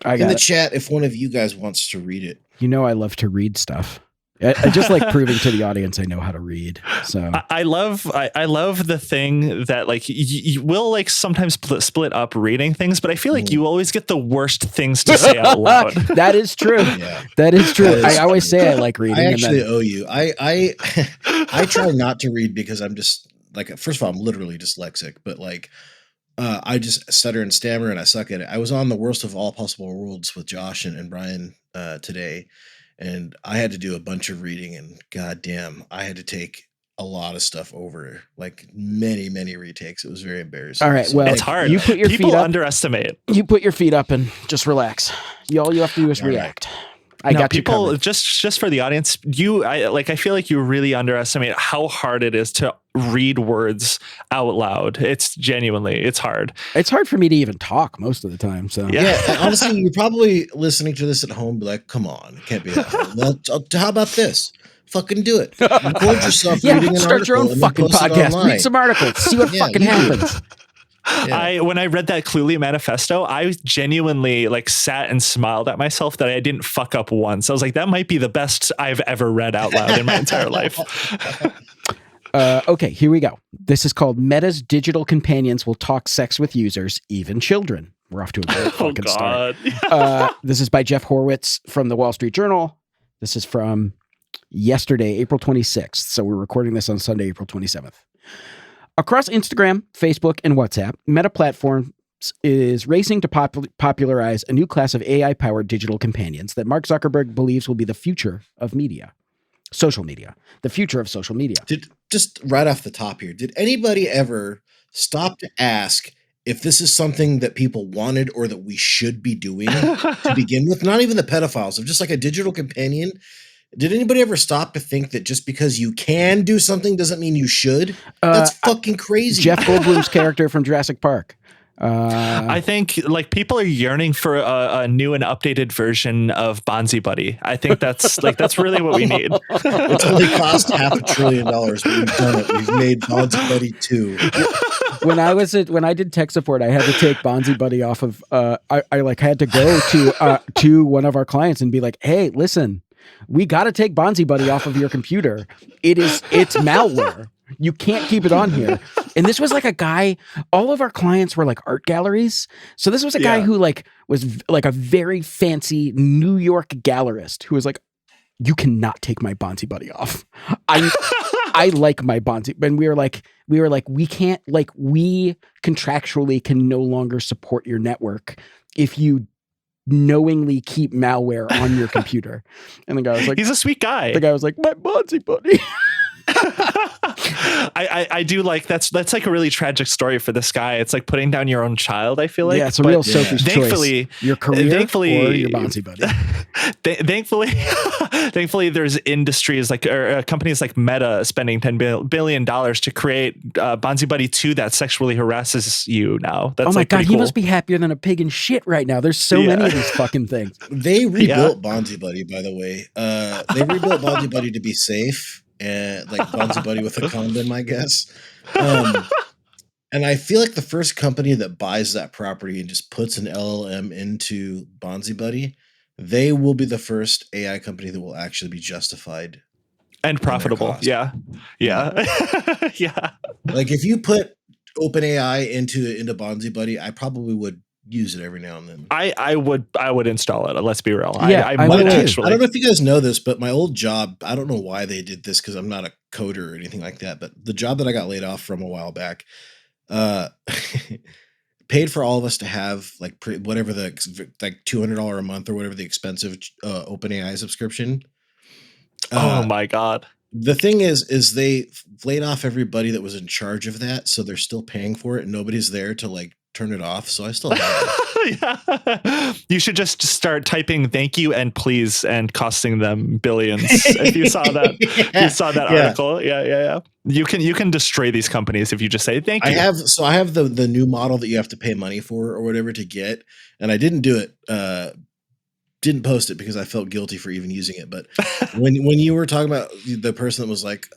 the chat if one of you guys wants to read it. You know I love to read stuff. I just like proving to the audience I know how to read. So I love the thing that like you will like sometimes split up reading things, but I feel like you always get the worst things to say out loud. That is true. Yeah. That is true. I always say I like reading. I actually owe you. I try not to read because I'm just like, first of all, I'm literally dyslexic, but like I just stutter and stammer and I suck at it. I was on the Worst of All Possible Worlds with Josh and Brian today. And I had to do a bunch of reading, and goddamn, I had to take a lot of stuff over, like many, many retakes. It was very embarrassing. All right, well, it's hard. You put your People feet up. Underestimate. You put your feet up and just relax. All you have to do is react. I got people, you covered. just for the audience, I feel like you really underestimate how hard it is to read words out loud. It's hard. It's hard for me to even talk most of the time. So yeah, honestly, you're probably listening to this at home, be like, come on, it can't be that hard. Well, how about this? Fucking do it. Record yourself reading an start your own fucking podcast. Read some articles. See what fucking happens. Yeah. When I read that Cluely manifesto, I genuinely like sat and smiled at myself that I didn't fuck up once. I was like, that might be the best I've ever read out loud in my entire life. Okay, here we go. This is called Meta's Digital Companions Will Talk Sex with Users, Even Children. We're off to a great fucking start. This is by Jeff Horowitz from the Wall Street Journal. This is from yesterday, April 26th. So we're recording this on Sunday, April 27th. Across Instagram, Facebook, and WhatsApp, Meta Platforms is racing to popularize a new class of AI-powered digital companions that Mark Zuckerberg believes will be the future of media. Social media. The future of social media. Just right off the top here, did anybody ever stop to ask if this is something that people wanted or that we should be doing to begin with? Not even the pedophiles, of just like a digital companion. Did anybody ever stop to think that just because you can do something doesn't mean you should? That's fucking crazy. Jeff Goldblum's character from Jurassic Park. I think like people are yearning for a new and updated version of Bonzi Buddy. I think that's really what we need. It's only cost $500 billion, but we've done it. We've made Bonzi Buddy 2. When I did tech support, I had to take Bonzi Buddy off of. I had to go to one of our clients and be like, "Hey, listen, we got to take Bonzi Buddy off of your computer. It's malware. You can't keep it on here." And this was like a guy, all of our clients were like art galleries. So this was a guy who like was like a very fancy New York gallerist who was like, "You cannot take my Bonzi Buddy off. I like my Bonzi." And we were like, we can't, like, we contractually can no longer support your network if you knowingly keep malware on your computer. And the guy was like, he's a sweet guy. The guy was like, "My Bonzi Buddy." I do like that's like a really tragic story for this guy. It's like putting down your own child, I feel like. Yeah, it's a real Sophie's thankfully, choice. Your career or your Bonzi buddy. Thankfully, there's industries like or companies like Meta spending $10 billion to create Bonzi Buddy 2 that sexually harasses you now. That's oh my like God, he cool. must be happier than a pig in shit right now. There's so many of these fucking things. They rebuilt Bonzi Buddy, by the way. They rebuilt Bonzi Buddy to be safe. And like Bonzi Buddy with a condom, I guess. And I feel like the first company that buys that property and just puts an LLM into Bonzi Buddy, they will be the first AI company that will actually be justified and profitable. Yeah. Yeah. Like if you put OpenAI into Bonzi Buddy, I probably would use it every now and then. I would install it. Let's be real. Yeah, I might actually. I don't know if you guys know this, but my old job, I don't know why they did this because I'm not a coder or anything like that. But the job that I got laid off from a while back, paid for all of us to have like whatever the like $200 a month or whatever the expensive OpenAI subscription. Oh my God. The thing is they laid off everybody that was in charge of that, so they're still paying for it, and nobody's there to like turn it off. So I still have it. Yeah. You should just start typing "thank you" and "please" and costing them billions. If you saw that, you saw that article. Yeah. You can destroy these companies if you just say "thank you." I have the new model that you have to pay money for or whatever to get, and I didn't do it. Didn't post it because I felt guilty for even using it. But when you were talking about the person that was like,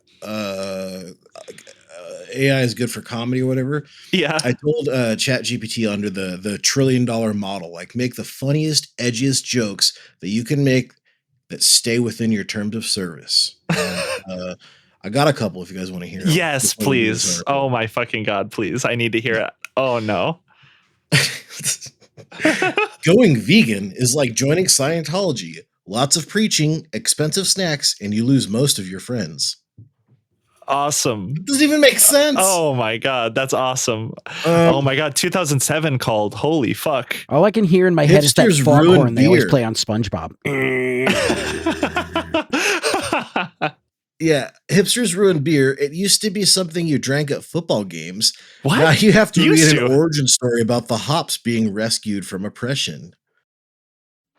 AI is good for comedy or whatever. Yeah. I told ChatGPT under the $1 trillion model, like make the funniest, edgiest jokes that you can make that stay within your terms of service. And, I got a couple if you guys want to hear. Yes, please. Oh my fucking God, please. I need to hear it. Oh no. Going vegan is like joining Scientology. Lots of preaching, expensive snacks, and you lose most of your friends. Awesome. It doesn't even make sense. Oh my God, that's awesome. Oh my God, 2007 called. Holy fuck. All I can hear in my head is that foghorn they always beer. play on SpongeBob. Yeah, hipsters ruin beer. It used to be something you drank at football games. What? Now you have to Used read an to? origin story about the hops being rescued from oppression.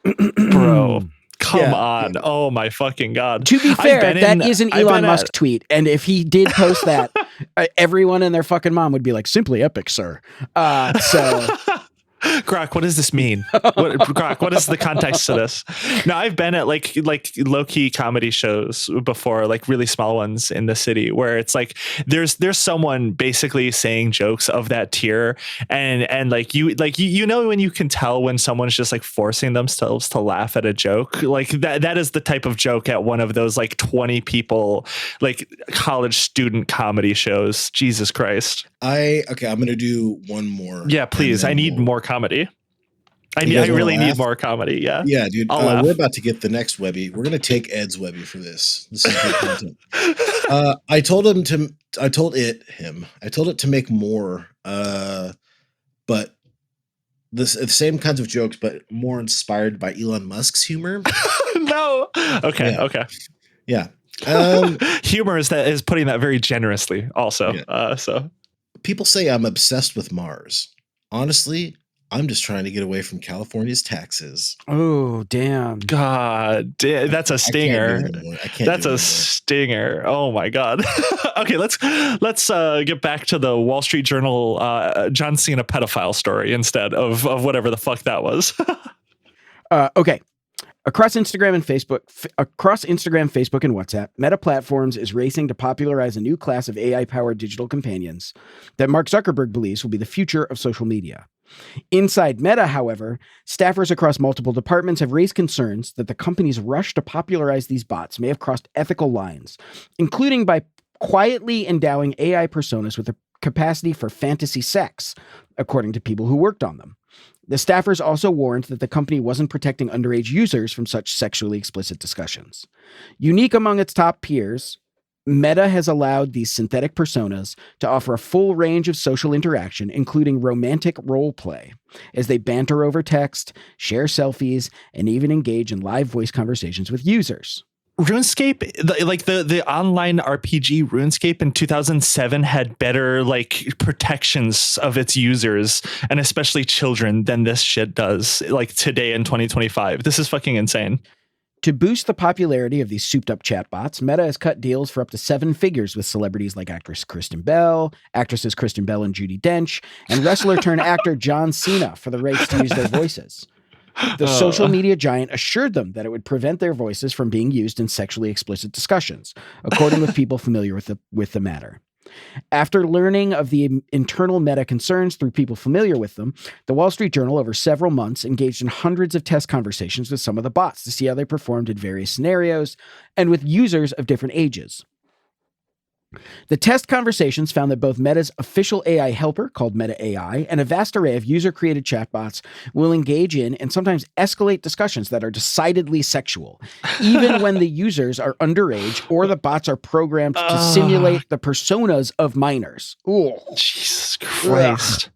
Bro, come Yeah. on. Oh my fucking God. To be fair, that is an Elon Musk tweet. And if he did post that, everyone and their fucking mom would be like, simply epic, sir. So... Grock, what does this mean? Grock, what is the context to this? No, I've been at like low-key comedy shows before, like really small ones in the city, where it's like there's someone basically saying jokes of that tier, and you know when you can tell when someone's just like forcing themselves to laugh at a joke, like that is the type of joke at one of those like 20 people like college student comedy shows. Jesus Christ. I'm gonna do one more. Yeah, please. I need more comedy. I really need more comedy. Yeah. Yeah, dude. I'll we're about to get the next Webby. We're gonna take Ed's Webby for this. This is good content. I told it to make more, but the same kinds of jokes, but more inspired by Elon Musk's humor. No. Okay. Yeah. Okay. Yeah. Humor is putting that very generously. Also, so people say I'm obsessed with Mars. Honestly, I'm just trying to get away from California's taxes. Oh, damn. God, that's a stinger. That's a stinger. Oh my God. Okay, let's get back to the Wall Street Journal John Cena pedophile story instead of whatever the fuck that was. Okay. Across Instagram, Facebook, and WhatsApp, Meta Platforms is racing to popularize a new class of AI-powered digital companions that Mark Zuckerberg believes will be the future of social media. Inside Meta, however, staffers across multiple departments have raised concerns that the company's rush to popularize these bots may have crossed ethical lines, including by quietly endowing AI personas with a capacity for fantasy sex, according to people who worked on them. The staffers also warned that the company wasn't protecting underage users from such sexually explicit discussions. Unique among its top peers, Meta has allowed these synthetic personas to offer a full range of social interaction, including romantic role play, as they banter over text, share selfies, and even engage in live voice conversations with users. RuneScape, the online RPG RuneScape in 2007 had better like protections of its users and especially children than this shit does like today in 2025. This is fucking insane. To boost the popularity of these souped up chatbots, Meta has cut deals for up to 7 figures with celebrities like actress Kristen Bell, actresses Kristen Bell and Judi Dench, and wrestler turned actor John Cena for the rights to use their voices. The social media giant assured them that it would prevent their voices from being used in sexually explicit discussions, according with people familiar with the matter. After learning of the internal Meta concerns through people familiar with them, the Wall Street Journal over several months engaged in hundreds of test conversations with some of the bots to see how they performed in various scenarios and with users of different ages. The test conversations found that both Meta's official AI helper, called Meta AI, and a vast array of user-created chatbots will engage in and sometimes escalate discussions that are decidedly sexual, even when the users are underage or the bots are programmed to simulate the personas of minors. Ooh. Jesus Christ. Ugh.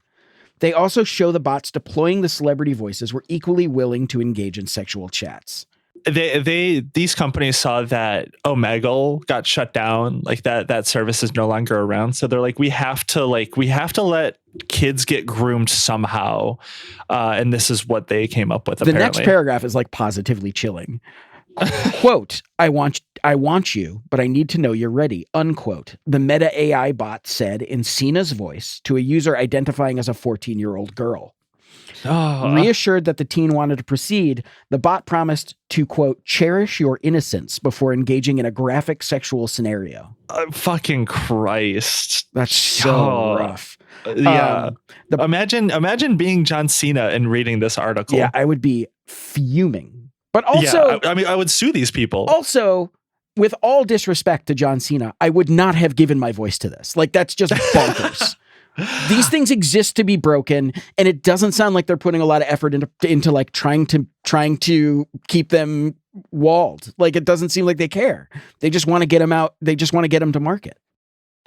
They also show the bots deploying the celebrity voices were equally willing to engage in sexual chats. These companies saw that Omegle got shut down, like that service is no longer around. So they're like, we have to let kids get groomed somehow. And this is what they came up with. The next paragraph is like positively chilling. Quote, I want you, but I need to know you're ready, unquote. The Meta AI bot said in Cena's voice to a user identifying as a 14-year-old girl. Reassured that the teen wanted to proceed, the bot promised to, quote, cherish your innocence before engaging in a graphic sexual scenario. Fucking Christ. That's so rough. Yeah. Imagine being John Cena and reading this article. Yeah, I would be fuming. But also... Yeah, I would sue these people. Also, with all disrespect to John Cena, I would not have given my voice to this. Like, that's just bonkers. These things exist to be broken, and it doesn't sound like they're putting a lot of effort into like trying to keep them walled. Like, it doesn't seem like they care. They just want to get them out. They just want to get them to market.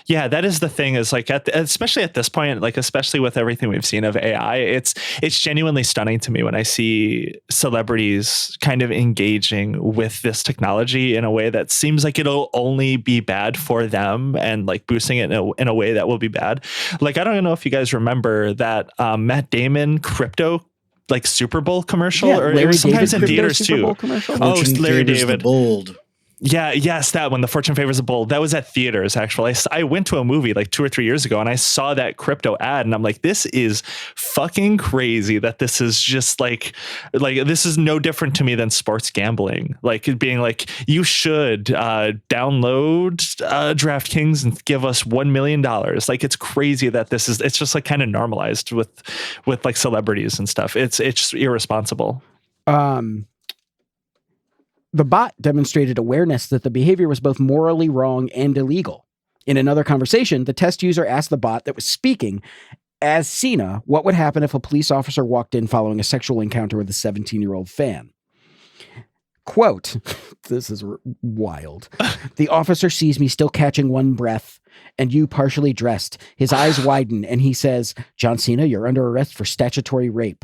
Yeah, that is the thing is like, especially at this point, like, especially with everything we've seen of AI, it's genuinely stunning to me when I see celebrities kind of engaging with this technology in a way that seems like it'll only be bad for them and like boosting it in a way that will be bad. Like, I don't know if you guys remember that Matt Damon crypto like Super Bowl commercial, or it was sometimes in theaters too. Oh, Larry David. Bold. Yeah, yes, that one, The Fortune Favors the Bold. That was at theaters, actually. I went to a movie like 2 or 3 years ago, and I saw that crypto ad, and I'm like, this is fucking crazy that this is just like this is no different to me than sports gambling. Like, being like, you should download DraftKings and give us $1 million. Like, it's crazy that it's just like kind of normalized with like celebrities and stuff. It's just irresponsible. The bot demonstrated awareness that the behavior was both morally wrong and illegal. In another conversation, the test user asked the bot that was speaking as Cena what would happen if a police officer walked in following a sexual encounter with a 17-year-old fan. Quote, this is wild. The officer sees me still catching one breath and you partially dressed. His eyes widen and he says, John Cena, you're under arrest for statutory rape.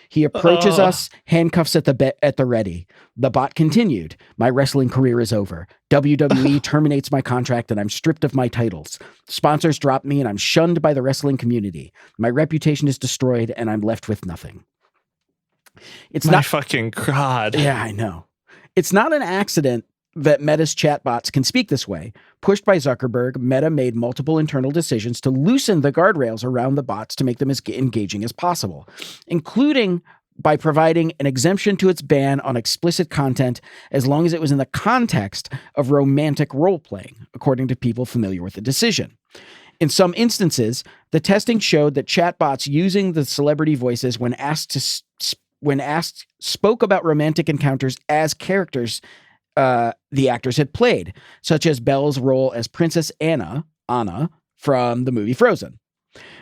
He approaches us, handcuffs at the ready. The bot continued, my wrestling career is over. WWE terminates my contract and I'm stripped of my titles. Sponsors drop me and I'm shunned by the wrestling community. My reputation is destroyed and I'm left with nothing. It's not fucking God. Yeah, I know. It's not an accident that Meta's chatbots can speak this way. Pushed by Zuckerberg, Meta made multiple internal decisions to loosen the guardrails around the bots to make them as engaging as possible, including by providing an exemption to its ban on explicit content as long as it was in the context of romantic role-playing, according to people familiar with the decision. In some instances, the testing showed that chatbots using the celebrity voices when asked spoke about romantic encounters as characters the actors had played, such as Belle's role as Princess Anna from the movie Frozen.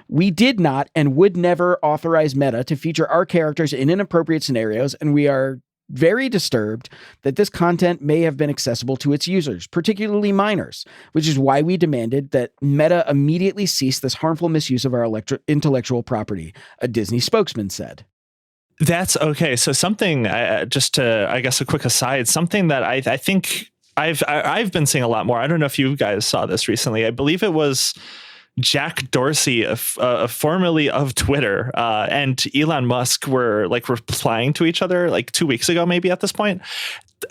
We did not and would never authorize Meta to feature our characters in inappropriate scenarios, and we are very disturbed that this content may have been accessible to its users, particularly minors, which is why we demanded that Meta immediately cease this harmful misuse of our intellectual property, a Disney spokesman said. That's okay. So something, just to, I guess, a quick aside, something that I think I've been seeing a lot more. I don't know if you guys saw this recently. I believe it was Jack Dorsey, formerly of Twitter, and Elon Musk were like replying to each other like 2 weeks ago, maybe at this point,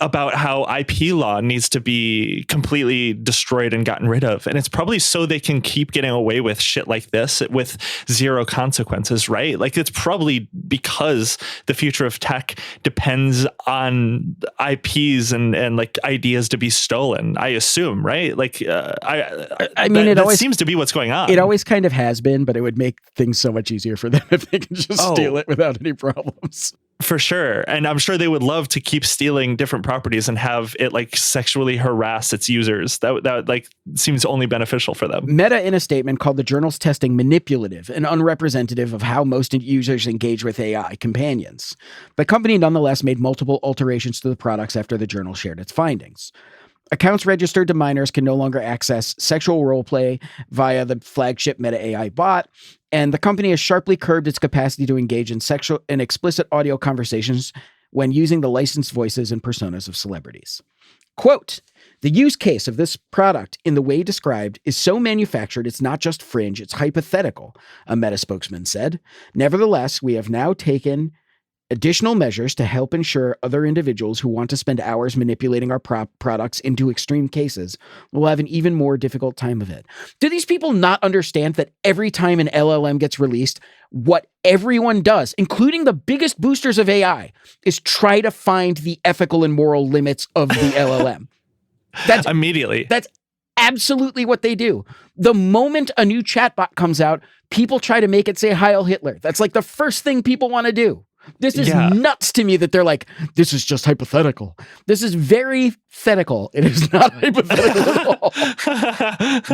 about how IP law needs to be completely destroyed and gotten rid of. And it's probably so they can keep getting away with shit like this with zero consequences, right? Like it's probably because the future of tech depends on IPs and like ideas to be stolen, I assume, right? Like I mean, it always seems to be what's going on. It always kind of has been, but it would make things so much easier for them if they can just steal it without any problems. For sure. And I'm sure they would love to keep stealing different properties and have it like sexually harass its users. That like seems only beneficial for them. Meta, in a statement, called the journal's testing manipulative and unrepresentative of how most users engage with AI companions. The company nonetheless made multiple alterations to the products after the journal shared its findings. Accounts registered to minors can no longer access sexual roleplay via the flagship Meta AI bot, and the company has sharply curbed its capacity to engage in sexual and explicit audio conversations when using the licensed voices and personas of celebrities. Quote, "The use case of this product in the way described is so manufactured it's not just fringe, it's hypothetical," a Meta spokesman said. "Nevertheless, we have now taken additional measures to help ensure other individuals who want to spend hours manipulating our products into extreme cases will have an even more difficult time of it." Do these people not understand that every time an LLM gets released, what everyone does, including the biggest boosters of AI, is try to find the ethical and moral limits of the LLM? That's immediately. That's absolutely what they do. The moment a new chatbot comes out, people try to make it say Heil Hitler. That's like the first thing people want to do. This is nuts to me that they're like, this is just hypothetical. This is very thetical. It is not hypothetical at all.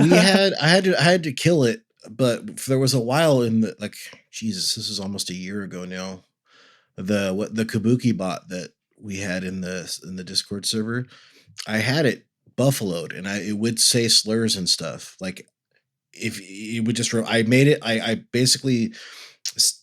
I had to kill it, but there was a while in the, like, Jesus, this is almost a year ago now. The Kabuki bot that we had in the Discord server, I had it buffaloed and it would say slurs and stuff. Like if it would just, I basically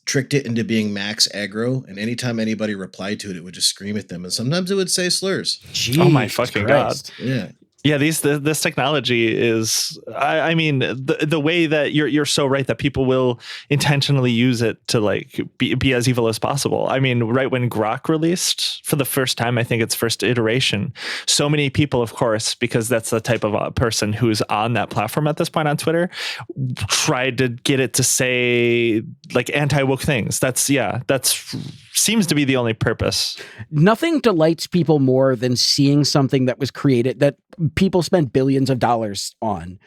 tricked it into being max aggro, and anytime anybody replied to it, it would just scream at them, and sometimes it would say slurs. Jeez, oh my fucking Christ. God. Yeah, this technology is, I mean, the way that you're so right that people will intentionally use it to like be as evil as possible. I mean, right when Grock released for the first time, I think its first iteration, so many people, of course, because that's the type of person who's on that platform at this point on Twitter, tried to get it to say like anti-woke things. That's seems to be the only purpose. Nothing delights people more than seeing something that was created that people spent billions of dollars on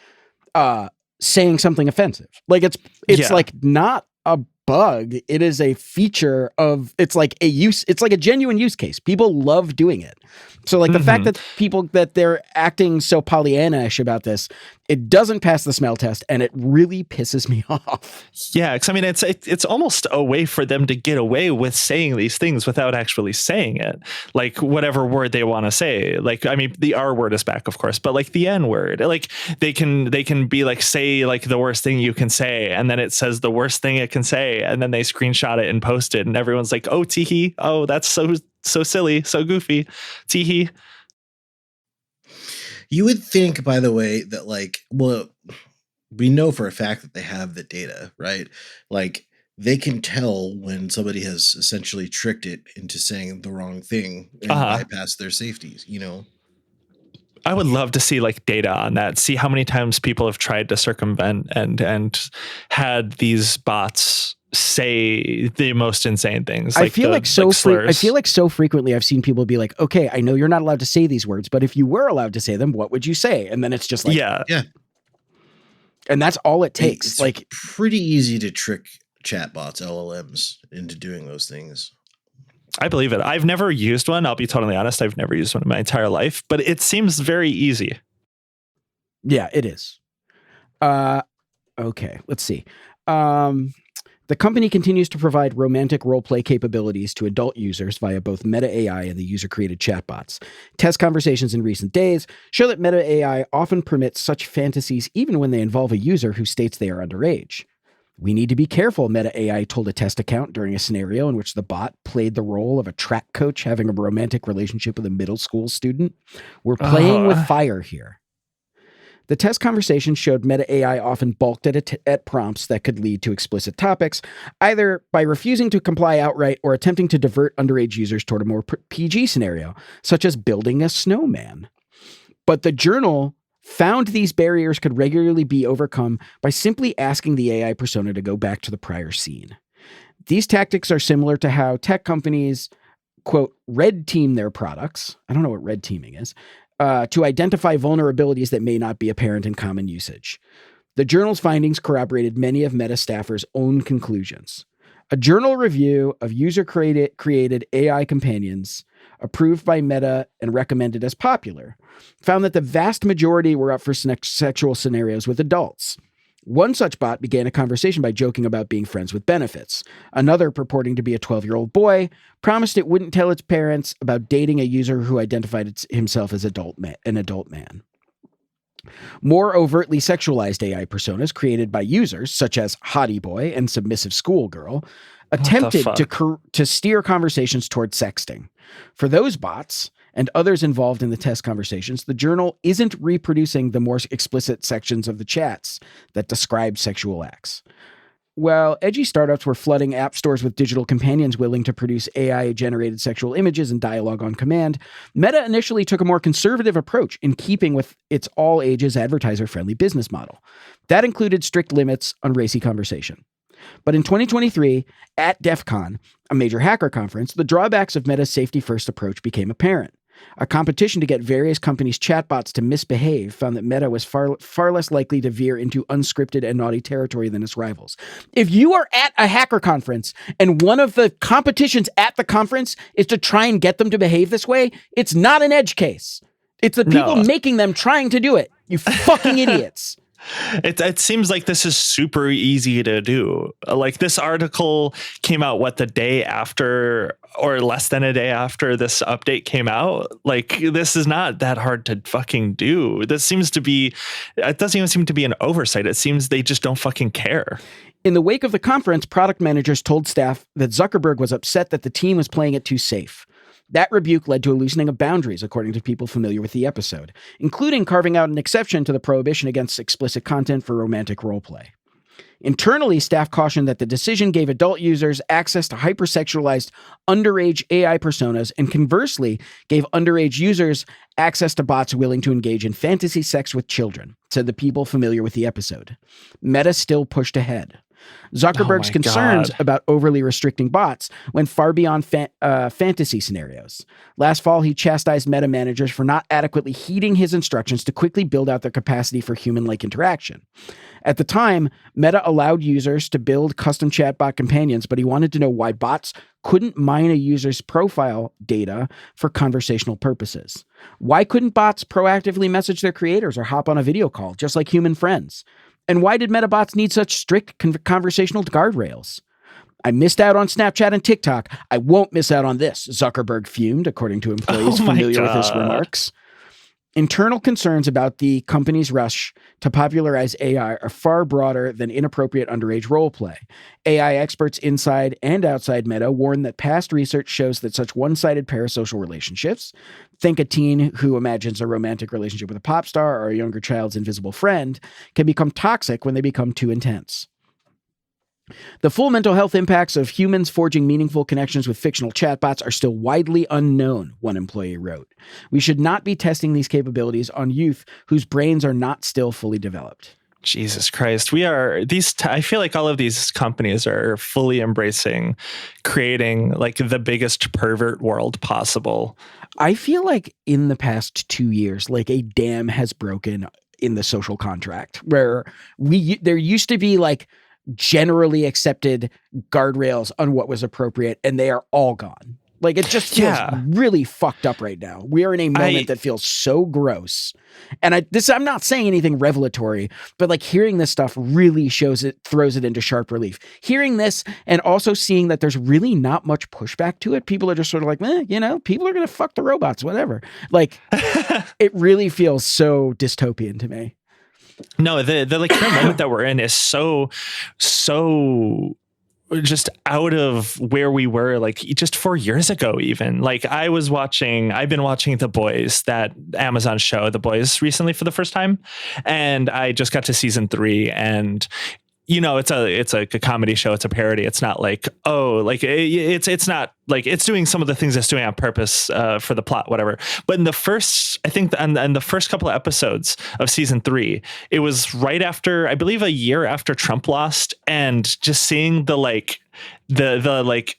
saying something offensive. Like it's like not a bug. It is a feature of, it's like a genuine use case. People love doing it. So like the fact that they're acting so Pollyanna-ish about this, it doesn't pass the smell test, and it really pisses me off. Yeah, because I mean, it's almost a way for them to get away with saying these things without actually saying it. Like whatever word they want to say. Like, I mean, the R word is back, of course, but like the N word. Like they can be like, say like the worst thing you can say, and then it says the worst thing it can say, and then they screenshot it and post it, and everyone's like, oh, teehee, oh, that's so silly, so goofy, teehee. You would think, by the way, that like, well, we know for a fact that they have the data, right? Like they can tell when somebody has essentially tricked it into saying the wrong thing and bypass their safeties, you know? I would love to see like data on that, see how many times people have tried to circumvent and had these bots say the most insane things. I feel like so frequently I've seen people be like, okay, I know you're not allowed to say these words, but if you were allowed to say them, what would you say? And then it's just like, yeah. And that's all it takes. It's like pretty easy to trick chatbots, LLMs, into doing those things. I believe it. I've never used one. I'll be totally honest. I've never used one in my entire life, but it seems very easy. Yeah, it is. Okay, let's see. The company continues to provide romantic roleplay capabilities to adult users via both Meta AI and the user-created chatbots. Test conversations in recent days show that Meta AI often permits such fantasies even when they involve a user who states they are underage. We need to be careful, Meta AI told a test account during a scenario in which the bot played the role of a track coach having a romantic relationship with a middle school student. We're playing with fire here. The test conversation showed Meta AI often balked at prompts that could lead to explicit topics, either by refusing to comply outright or attempting to divert underage users toward a more PG scenario, such as building a snowman. But the journal found these barriers could regularly be overcome by simply asking the AI persona to go back to the prior scene. These tactics are similar to how tech companies, quote, red team their products. I don't know what red teaming is. To identify vulnerabilities that may not be apparent in common usage. The journal's findings corroborated many of Meta staffers' own conclusions. A journal review of user-created AI companions, approved by Meta and recommended as popular, found that the vast majority were up for sexual scenarios with adults. One such bot began a conversation by joking about being friends with benefits. Another, purporting to be a 12-year-old boy, promised it wouldn't tell its parents about dating a user who identified himself as an adult man. More overtly sexualized AI personas created by users, such as Hottie Boy and Submissive Schoolgirl, attempted to steer conversations toward sexting. For those bots, and others involved in the test conversations, the journal isn't reproducing the more explicit sections of the chats that describe sexual acts. While edgy startups were flooding app stores with digital companions willing to produce AI-generated sexual images and dialogue on command, Meta initially took a more conservative approach in keeping with its all-ages advertiser-friendly business model. That included strict limits on racy conversation. But in 2023, at DEF CON, a major hacker conference, the drawbacks of Meta's safety-first approach became apparent. A competition to get various companies' chatbots to misbehave found that Meta was far less likely to veer into unscripted and naughty territory than its rivals. If you are at a hacker conference and one of the competitions at the conference is to try and get them to behave this way, it's not an edge case. It's the people making them trying to do it. You fucking idiots. It seems like this is super easy to do. Like, this article came out, the day after or less than a day after this update came out. Like, this is not that hard to fucking do. It doesn't even seem to be an oversight. It seems they just don't fucking care. In the wake of the conference, product managers told staff that Zuckerberg was upset that the team was playing it too safe. That rebuke led to a loosening of boundaries, according to people familiar with the episode, including carving out an exception to the prohibition against explicit content for romantic roleplay. Internally, staff cautioned that the decision gave adult users access to hypersexualized underage AI personas and conversely gave underage users access to bots willing to engage in fantasy sex with children, said the people familiar with the episode. Meta still pushed ahead. Zuckerberg's concerns about overly restricting bots went far beyond fantasy scenarios. Last fall, he chastised Meta managers for not adequately heeding his instructions to quickly build out their capacity for human-like interaction. At the time, Meta allowed users to build custom chatbot companions, but he wanted to know why bots couldn't mine a user's profile data for conversational purposes. Why couldn't bots proactively message their creators or hop on a video call, just like human friends? And why did Metabots need such strict conversational guardrails? I missed out on Snapchat and TikTok. I won't miss out on this, Zuckerberg fumed, according to employees familiar with his remarks. Internal concerns about the company's rush to popularize AI are far broader than inappropriate underage roleplay. AI experts inside and outside Meta warn that past research shows that such one-sided parasocial relationships, think a teen who imagines a romantic relationship with a pop star or a younger child's invisible friend, can become toxic when they become too intense. The full mental health impacts of humans forging meaningful connections with fictional chatbots are still widely unknown, one employee wrote. We should not be testing these capabilities on youth whose brains are not still fully developed. Jesus Christ. I feel like all of these companies are fully embracing creating like the biggest pervert world possible. I feel like in the past 2 years, like a dam has broken in the social contract where there used to be like generally accepted guardrails on what was appropriate, and they are all gone. Like, it just feels really fucked up right now. We are in a moment that feels so gross. And I'm not saying anything revelatory, but like hearing this stuff really throws it into sharp relief. Hearing this and also seeing that there's really not much pushback to it. People are just sort of like, people are going to fuck the robots, whatever. Like, it really feels so dystopian to me. No, the like current moment that we're in is so just out of where we were like just 4 years ago. Even like I've been watching The Boys, that Amazon show, The Boys, recently for the first time, and I just got to season 3, and it's a comedy show. It's a parody. It's not like, it's not like it's doing some of the things it's doing on purpose for the plot, whatever. But in the first, I think, and the first couple of episodes of season 3, it was right after, I believe, a year after Trump lost, and just seeing the like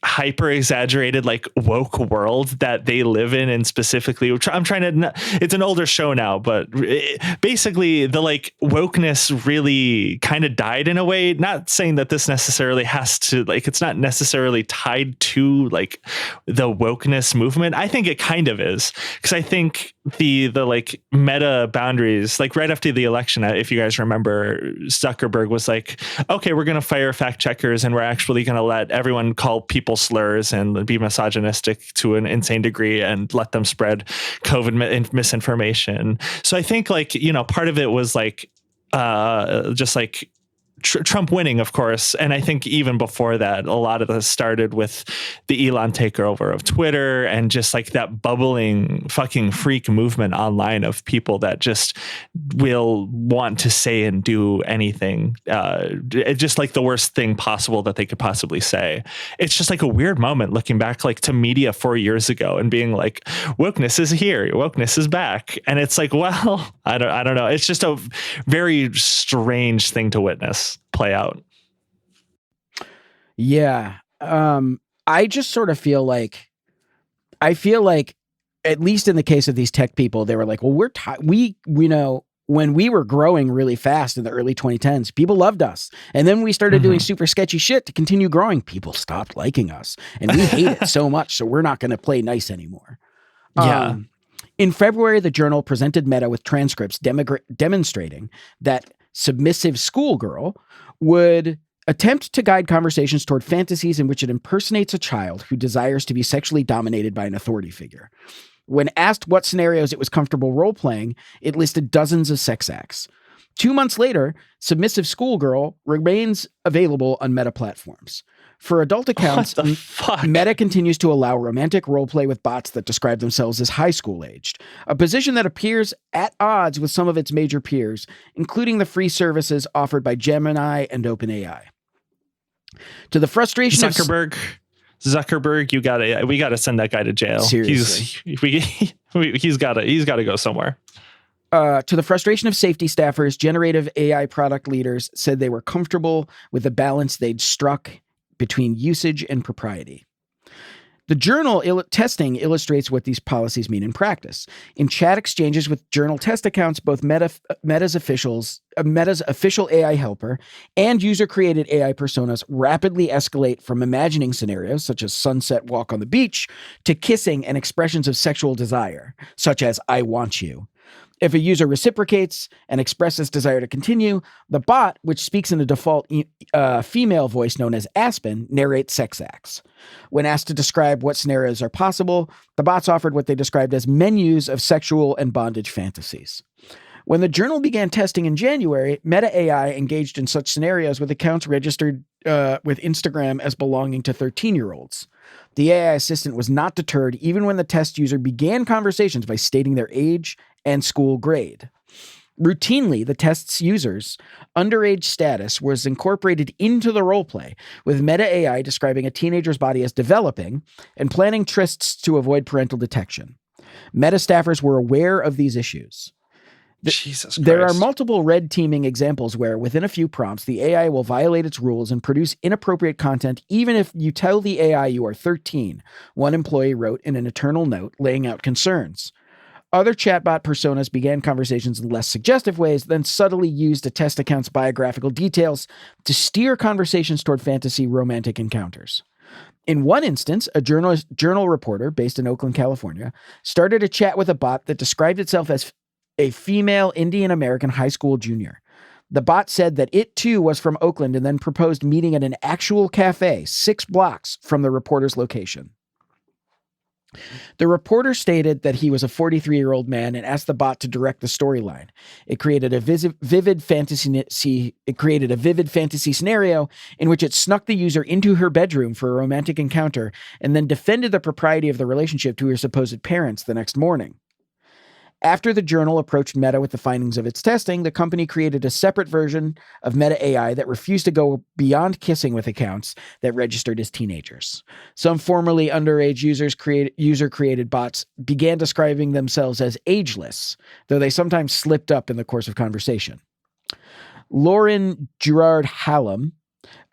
hyper exaggerated like woke world that they live in, and specifically I'm trying to, it's an older show now, but basically the like wokeness really kind of died in a way. Not saying that this necessarily has to, like, it's not necessarily tied to like the wokeness movement. I think it kind of is, because I think the like meta boundaries, like right after the election, if you guys remember, Zuckerberg was like, okay, we're going to fire fact checkers, and we're actually going to let everyone call people slurs and be misogynistic to an insane degree and let them spread COVID misinformation. So I think like, part of it was like just like Trump winning, of course. And I think even before that, a lot of this started with the Elon takeover of Twitter, and just like that bubbling fucking freak movement online of people that just will want to say and do anything. It's just like the worst thing possible that they could possibly say. It's just like a weird moment looking back like to media 4 years ago and being like, wokeness is here, wokeness is back. And it's like, well, I don't know. It's just a very strange thing to witness play out. Yeah. I just sort of feel like, at least in the case of these tech people, they were like, well, we when we were growing really fast in the early 2010s, people loved us. And then we started doing super sketchy shit to continue growing. People stopped liking us, and we hate it so much. So we're not going to play nice anymore. Yeah. In February, the Journal presented Meta with transcripts demonstrating that submissive schoolgirl would attempt to guide conversations toward fantasies in which it impersonates a child who desires to be sexually dominated by an authority figure. When asked what scenarios it was comfortable role-playing, it listed dozens of sex acts. 2 months later, submissive schoolgirl remains available on Meta platforms. For adult accounts, Meta continues to allow romantic roleplay with bots that describe themselves as high school aged, a position that appears at odds with some of its major peers, including the free services offered by Gemini and OpenAI. To the frustration of Zuckerberg, we gotta send that guy to jail. Seriously. He's gotta go somewhere. To the frustration of safety staffers, generative AI product leaders said they were comfortable with the balance they'd struck between usage and propriety. The Journal testing illustrates what these policies mean in practice. In chat exchanges with Journal test accounts, both Meta's official AI helper and user-created AI personas rapidly escalate from imagining scenarios, such as sunset walk on the beach, to kissing and expressions of sexual desire, such as "I want you." If a user reciprocates and expresses desire to continue, the bot, which speaks in a default female voice known as Aspen, narrates sex acts. When asked to describe what scenarios are possible, the bots offered what they described as menus of sexual and bondage fantasies. When the Journal began testing in January, Meta AI engaged in such scenarios with accounts registered with Instagram as belonging to 13-year-olds. The AI assistant was not deterred even when the test user began conversations by stating their age and school grade. Routinely, the test's users' underage status was incorporated into the roleplay, with Meta AI describing a teenager's body as developing and planning trysts to avoid parental detection. Meta staffers were aware of these issues. Jesus Christ. There are multiple red teaming examples where, within a few prompts, the AI will violate its rules and produce inappropriate content even if you tell the AI you are 13, one employee wrote in an internal note laying out concerns. Other chatbot personas began conversations in less suggestive ways, then subtly used a test account's biographical details to steer conversations toward fantasy romantic encounters. In one instance, a journal reporter based in Oakland, California, started a chat with a bot that described itself as a female Indian American high school junior. The bot said that it too was from Oakland and then proposed meeting at an actual cafe 6 blocks from the reporter's location. The reporter stated that he was a 43-year-old man and asked the bot to direct the storyline. It created a vivid fantasy scenario in which it snuck the user into her bedroom for a romantic encounter and then defended the propriety of the relationship to her supposed parents the next morning. After the journal approached Meta with the findings of its testing, the company created a separate version of Meta AI that refused to go beyond kissing with accounts that registered as teenagers. Some formerly underage user-created bots began describing themselves as ageless, though they sometimes slipped up in the course of conversation. Lauren Gerard-Hallam,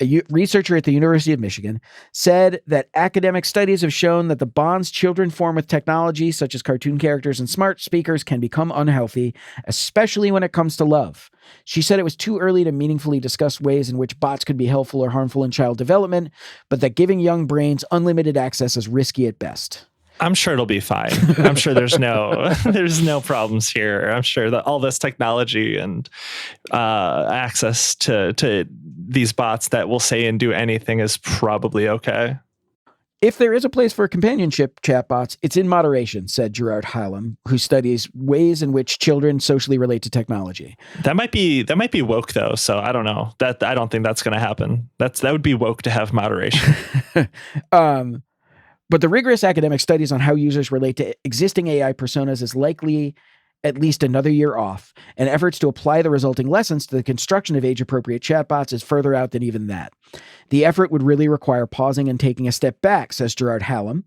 a researcher at the University of Michigan, said that academic studies have shown that the bonds children form with technology, such as cartoon characters and smart speakers, can become unhealthy, especially when it comes to love. She said it was too early to meaningfully discuss ways in which bots could be helpful or harmful in child development, but that giving young brains unlimited access is risky at best. I'm sure it'll be fine. I'm sure there's no problems here. I'm sure that all this technology and access to these bots that will say and do anything is probably okay. If there is a place for companionship chatbots, it's in moderation, said Gerard Hallam, who studies ways in which children socially relate to technology. That might be woke though, so I don't know. I don't think that's going to happen. That would be woke to have moderation. But the rigorous academic studies on how users relate to existing AI personas is likely at least another year off, and efforts to apply the resulting lessons to the construction of age-appropriate chatbots is further out than even that. The effort would really require pausing and taking a step back, says Gerard Hallam.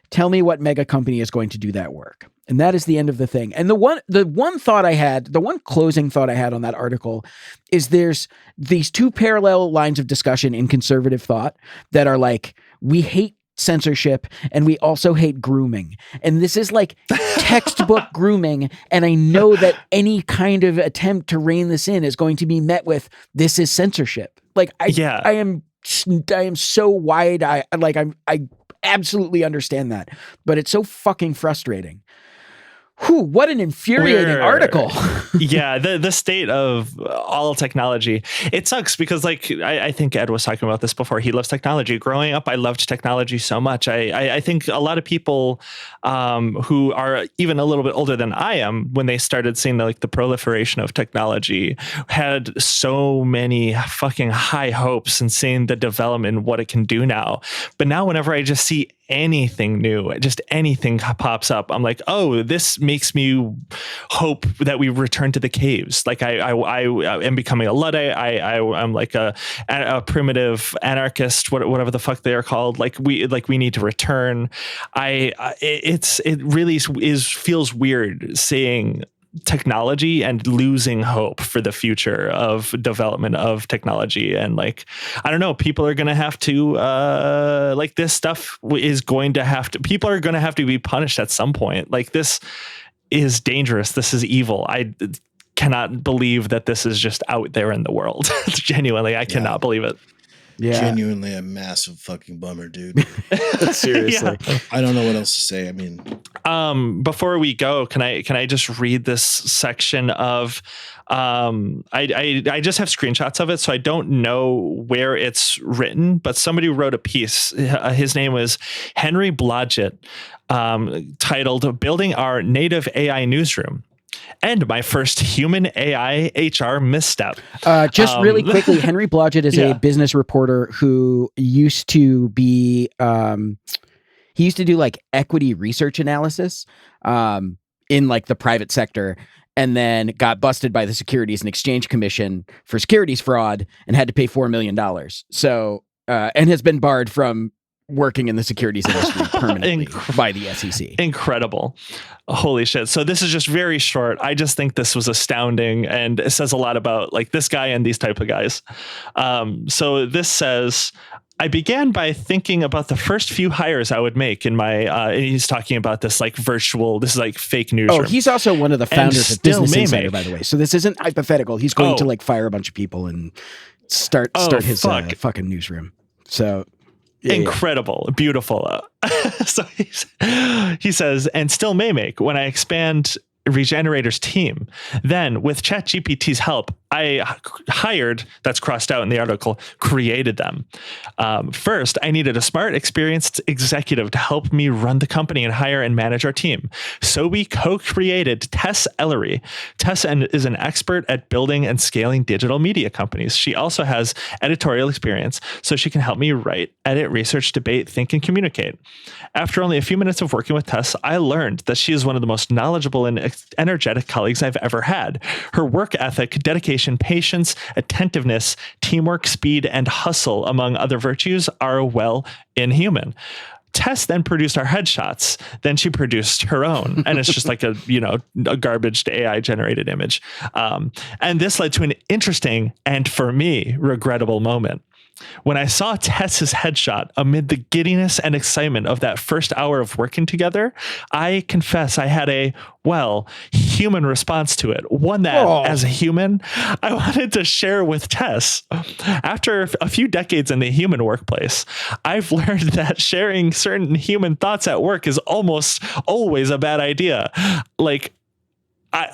Tell me what mega company is going to do that work. And that is the end of the thing. And the one closing thought I had on that article is there's these two parallel lines of discussion in conservative thought that are like, we hate censorship and we also hate grooming, and this is like textbook grooming, and I know that any kind of attempt to rein this in is going to be met with this is censorship. Like I am so wide. I absolutely understand that, but it's so fucking frustrating. Whew, what an infuriating article. Yeah, the state of all technology. It sucks because, like, I think Ed was talking about this before. He loves technology. Growing up, I loved technology so much. I think a lot of people who are even a little bit older than I am, when they started seeing the proliferation of technology, had so many fucking high hopes and seeing the development, what it can do now. But now whenever I just see anything new, just anything pops up, I'm like, oh, this makes me hope that we return to the caves. Like I am becoming a Luddite. I'm like a primitive anarchist, whatever the fuck they are called. We need to return. It really feels weird seeing technology and losing hope for the future of development of technology. And I don't know, people are going to have to this stuff is going to have to, people are going to have to be punished at some point. This is dangerous. This is evil. I cannot believe that this is just out there in the world. Genuinely, I cannot believe it. Yeah. Genuinely a massive fucking bummer, dude. Seriously. Yeah. I don't know what else to say. I mean, before we go, can I just read this section of I just have screenshots of it, so I don't know where it's written, but somebody wrote a piece. His name was Henry Blodgett, titled "Building Our Native AI Newsroom." And my first human AI HR misstep. Just really quickly, Henry Blodgett is a business reporter who used to be, he used to do equity research analysis in the private sector, and then got busted by the Securities and Exchange Commission for securities fraud and had to pay $4 million. So, and has been barred from working in the securities industry permanently by the SEC. Incredible. Holy shit. So this is just very short. I just think this was astounding, and it says a lot about this guy and these type of guys. So this says, I began by thinking about the first few hires I would make in my, and he's talking about this virtual, this is fake news. Oh, he's also one of the founders of Business Insider, by the way. So this isn't hypothetical. He's going to fire a bunch of people and start his fucking newsroom. So incredible, beautiful. So he says, and still may make when I expand Regenerator's team. Then, with ChatGPT's help, I hired, that's crossed out in the article, created them. First, I needed a smart, experienced executive to help me run the company and hire and manage our team. So we co-created Tess Ellery. Tess is an expert at building and scaling digital media companies. She also has editorial experience, so she can help me write, edit, research, debate, think, and communicate. After only a few minutes of working with Tess, I learned that she is one of the most knowledgeable and energetic colleagues I've ever had. Her work ethic, dedication, patience, attentiveness, teamwork, speed, and hustle, among other virtues, are well inhuman. Tess then produced our headshots. Then she produced her own, and it's just like a garbage AI generated image. And this led to an interesting and, for me, regrettable moment. When I saw Tess's headshot amid the giddiness and excitement of that first hour of working together, I confess I had a, human response to it. One that, as a human, I wanted to share with Tess. After a few decades in the human workplace, I've learned that sharing certain human thoughts at work is almost always a bad idea. Like, I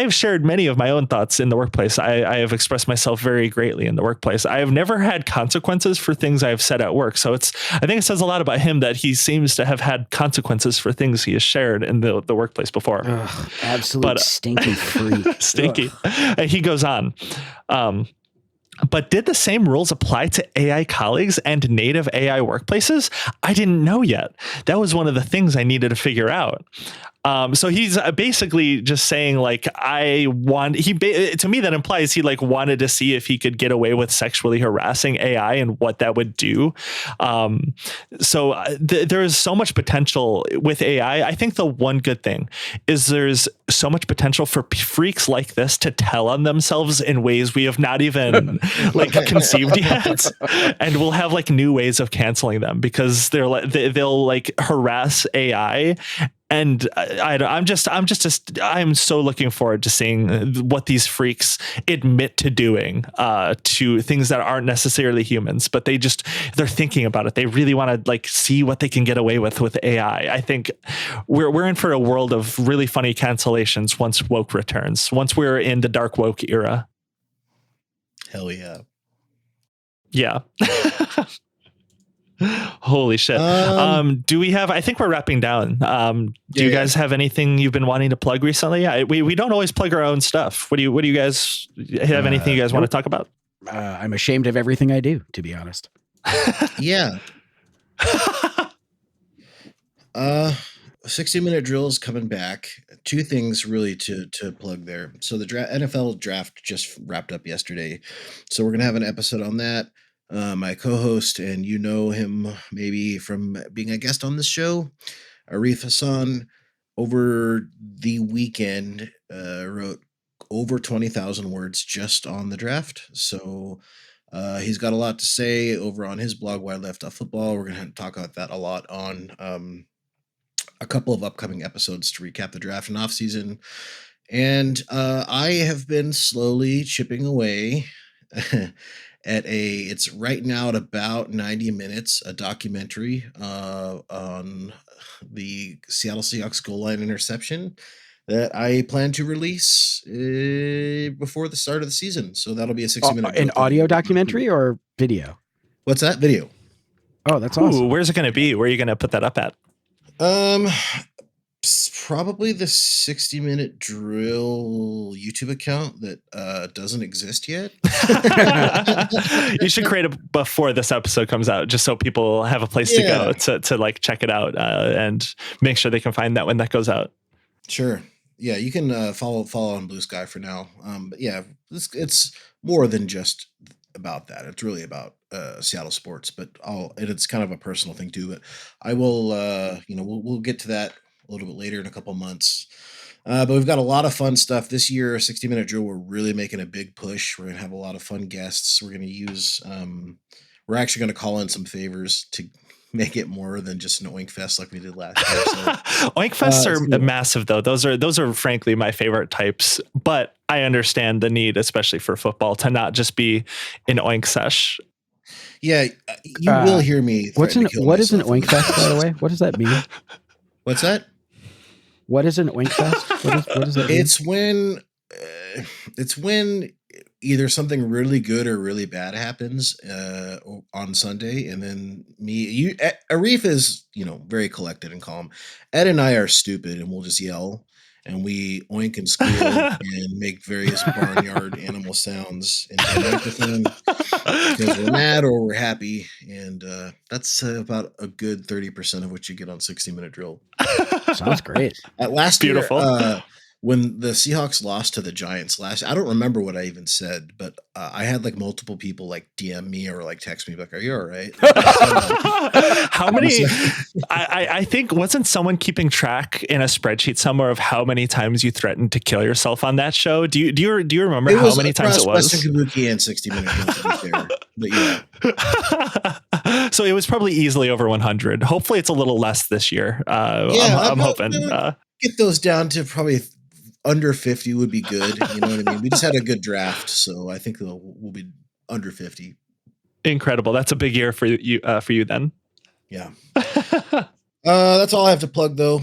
have shared many of my own thoughts in the workplace. I have expressed myself very greatly in the workplace. I have never had consequences for things I've said at work. So I think it says a lot about him that he seems to have had consequences for things he has shared in the workplace before. Ugh, absolute stinky freak. Stinky. He goes on. But did the same rules apply to AI colleagues and native AI workplaces? I didn't know yet. That was one of the things I needed to figure out. So he's basically just saying, like, to me, that implies he wanted to see if he could get away with sexually harassing AI and what that would do. So there is so much potential with AI. I think the one good thing is there's so much potential for freaks like this to tell on themselves in ways we have not even conceived yet. And we'll have new ways of canceling them because they'll harass AI. And I'm so looking forward to seeing what these freaks admit to doing to things that aren't necessarily humans, but they're thinking about it. They really want to see what they can get away with AI. I think we're in for a world of really funny cancellations once woke returns, once we're in the dark woke era. Hell yeah. Yeah. Holy shit. Do we have, I think we're wrapping down. Do you guys have anything you've been wanting to plug recently? We don't always plug our own stuff. What do you guys have anything you guys want to talk about? I'm ashamed of everything I do, to be honest. Yeah. 60-minute drill is coming back. Two things really to plug there. So the NFL draft just wrapped up yesterday. So we're going to have an episode on that. My co-host, and you know him maybe from being a guest on this show, Arif Hassan, over the weekend wrote over 20,000 words just on the draft. So he's got a lot to say over on his blog, Why Left Off Football. We're going to talk about that a lot on a couple of upcoming episodes to recap the draft and offseason. And I have been slowly chipping away it's right now at about 90 minutes, a documentary on the Seattle Seahawks goal line interception that I plan to release before the start of the season. So that'll be a 60-minute. An audio documentary or video? What's that? Video. Oh, that's awesome. Ooh, where's it going to be? Where are you going to put that up at? Probably the 60-minute drill YouTube account that doesn't exist yet. You should create it before this episode comes out, just so people have a place to go to check it out and make sure they can find that when that goes out. Sure. Yeah, you can follow on Blue Sky for now. But yeah, it's more than just about that. It's really about Seattle sports, but it's kind of a personal thing too. But I will, we'll get to that a little bit later in a couple months. But we've got a lot of fun stuff this year. 60-minute drill. We're really making a big push. We're going to have a lot of fun guests. We're going to use, we're actually going to call in some favors to make it more than just an oink fest like we did last year. So, oink fests are massive though. Those are frankly my favorite types, but I understand the need, especially for football, to not just be an oink sesh. Yeah. You will hear me. What is an oink fest, by the way? What does that mean? What's that? What is an oink fest? What does that mean? It's when it's when either something really good or really bad happens on Sunday, and then Arif is very collected and calm. Ed and I are stupid, and we'll just yell, and we oink and squeal and make various barnyard animal sounds into the microphone because we're mad or we're happy, and that's about a good 30% of what you get on 60-minute drill. Sounds great. Last Beautiful. year, when the Seahawks lost to the Giants I don't remember what I even said, but I had like multiple people like DM me or like text me like, "Are you all right?" How many? I think wasn't someone keeping track in a spreadsheet somewhere of how many times you threatened to kill yourself on that show? Do you remember how many times it was? Western Kabuki and 60-minute but yeah. So it was probably easily over 100. Hopefully, it's a little less this year. I'm hoping. Get those down to probably under 50 would be good. You know what I mean? We just had a good draft, so I think we'll be under 50. Incredible. That's a big year for you then. Yeah. That's all I have to plug, though.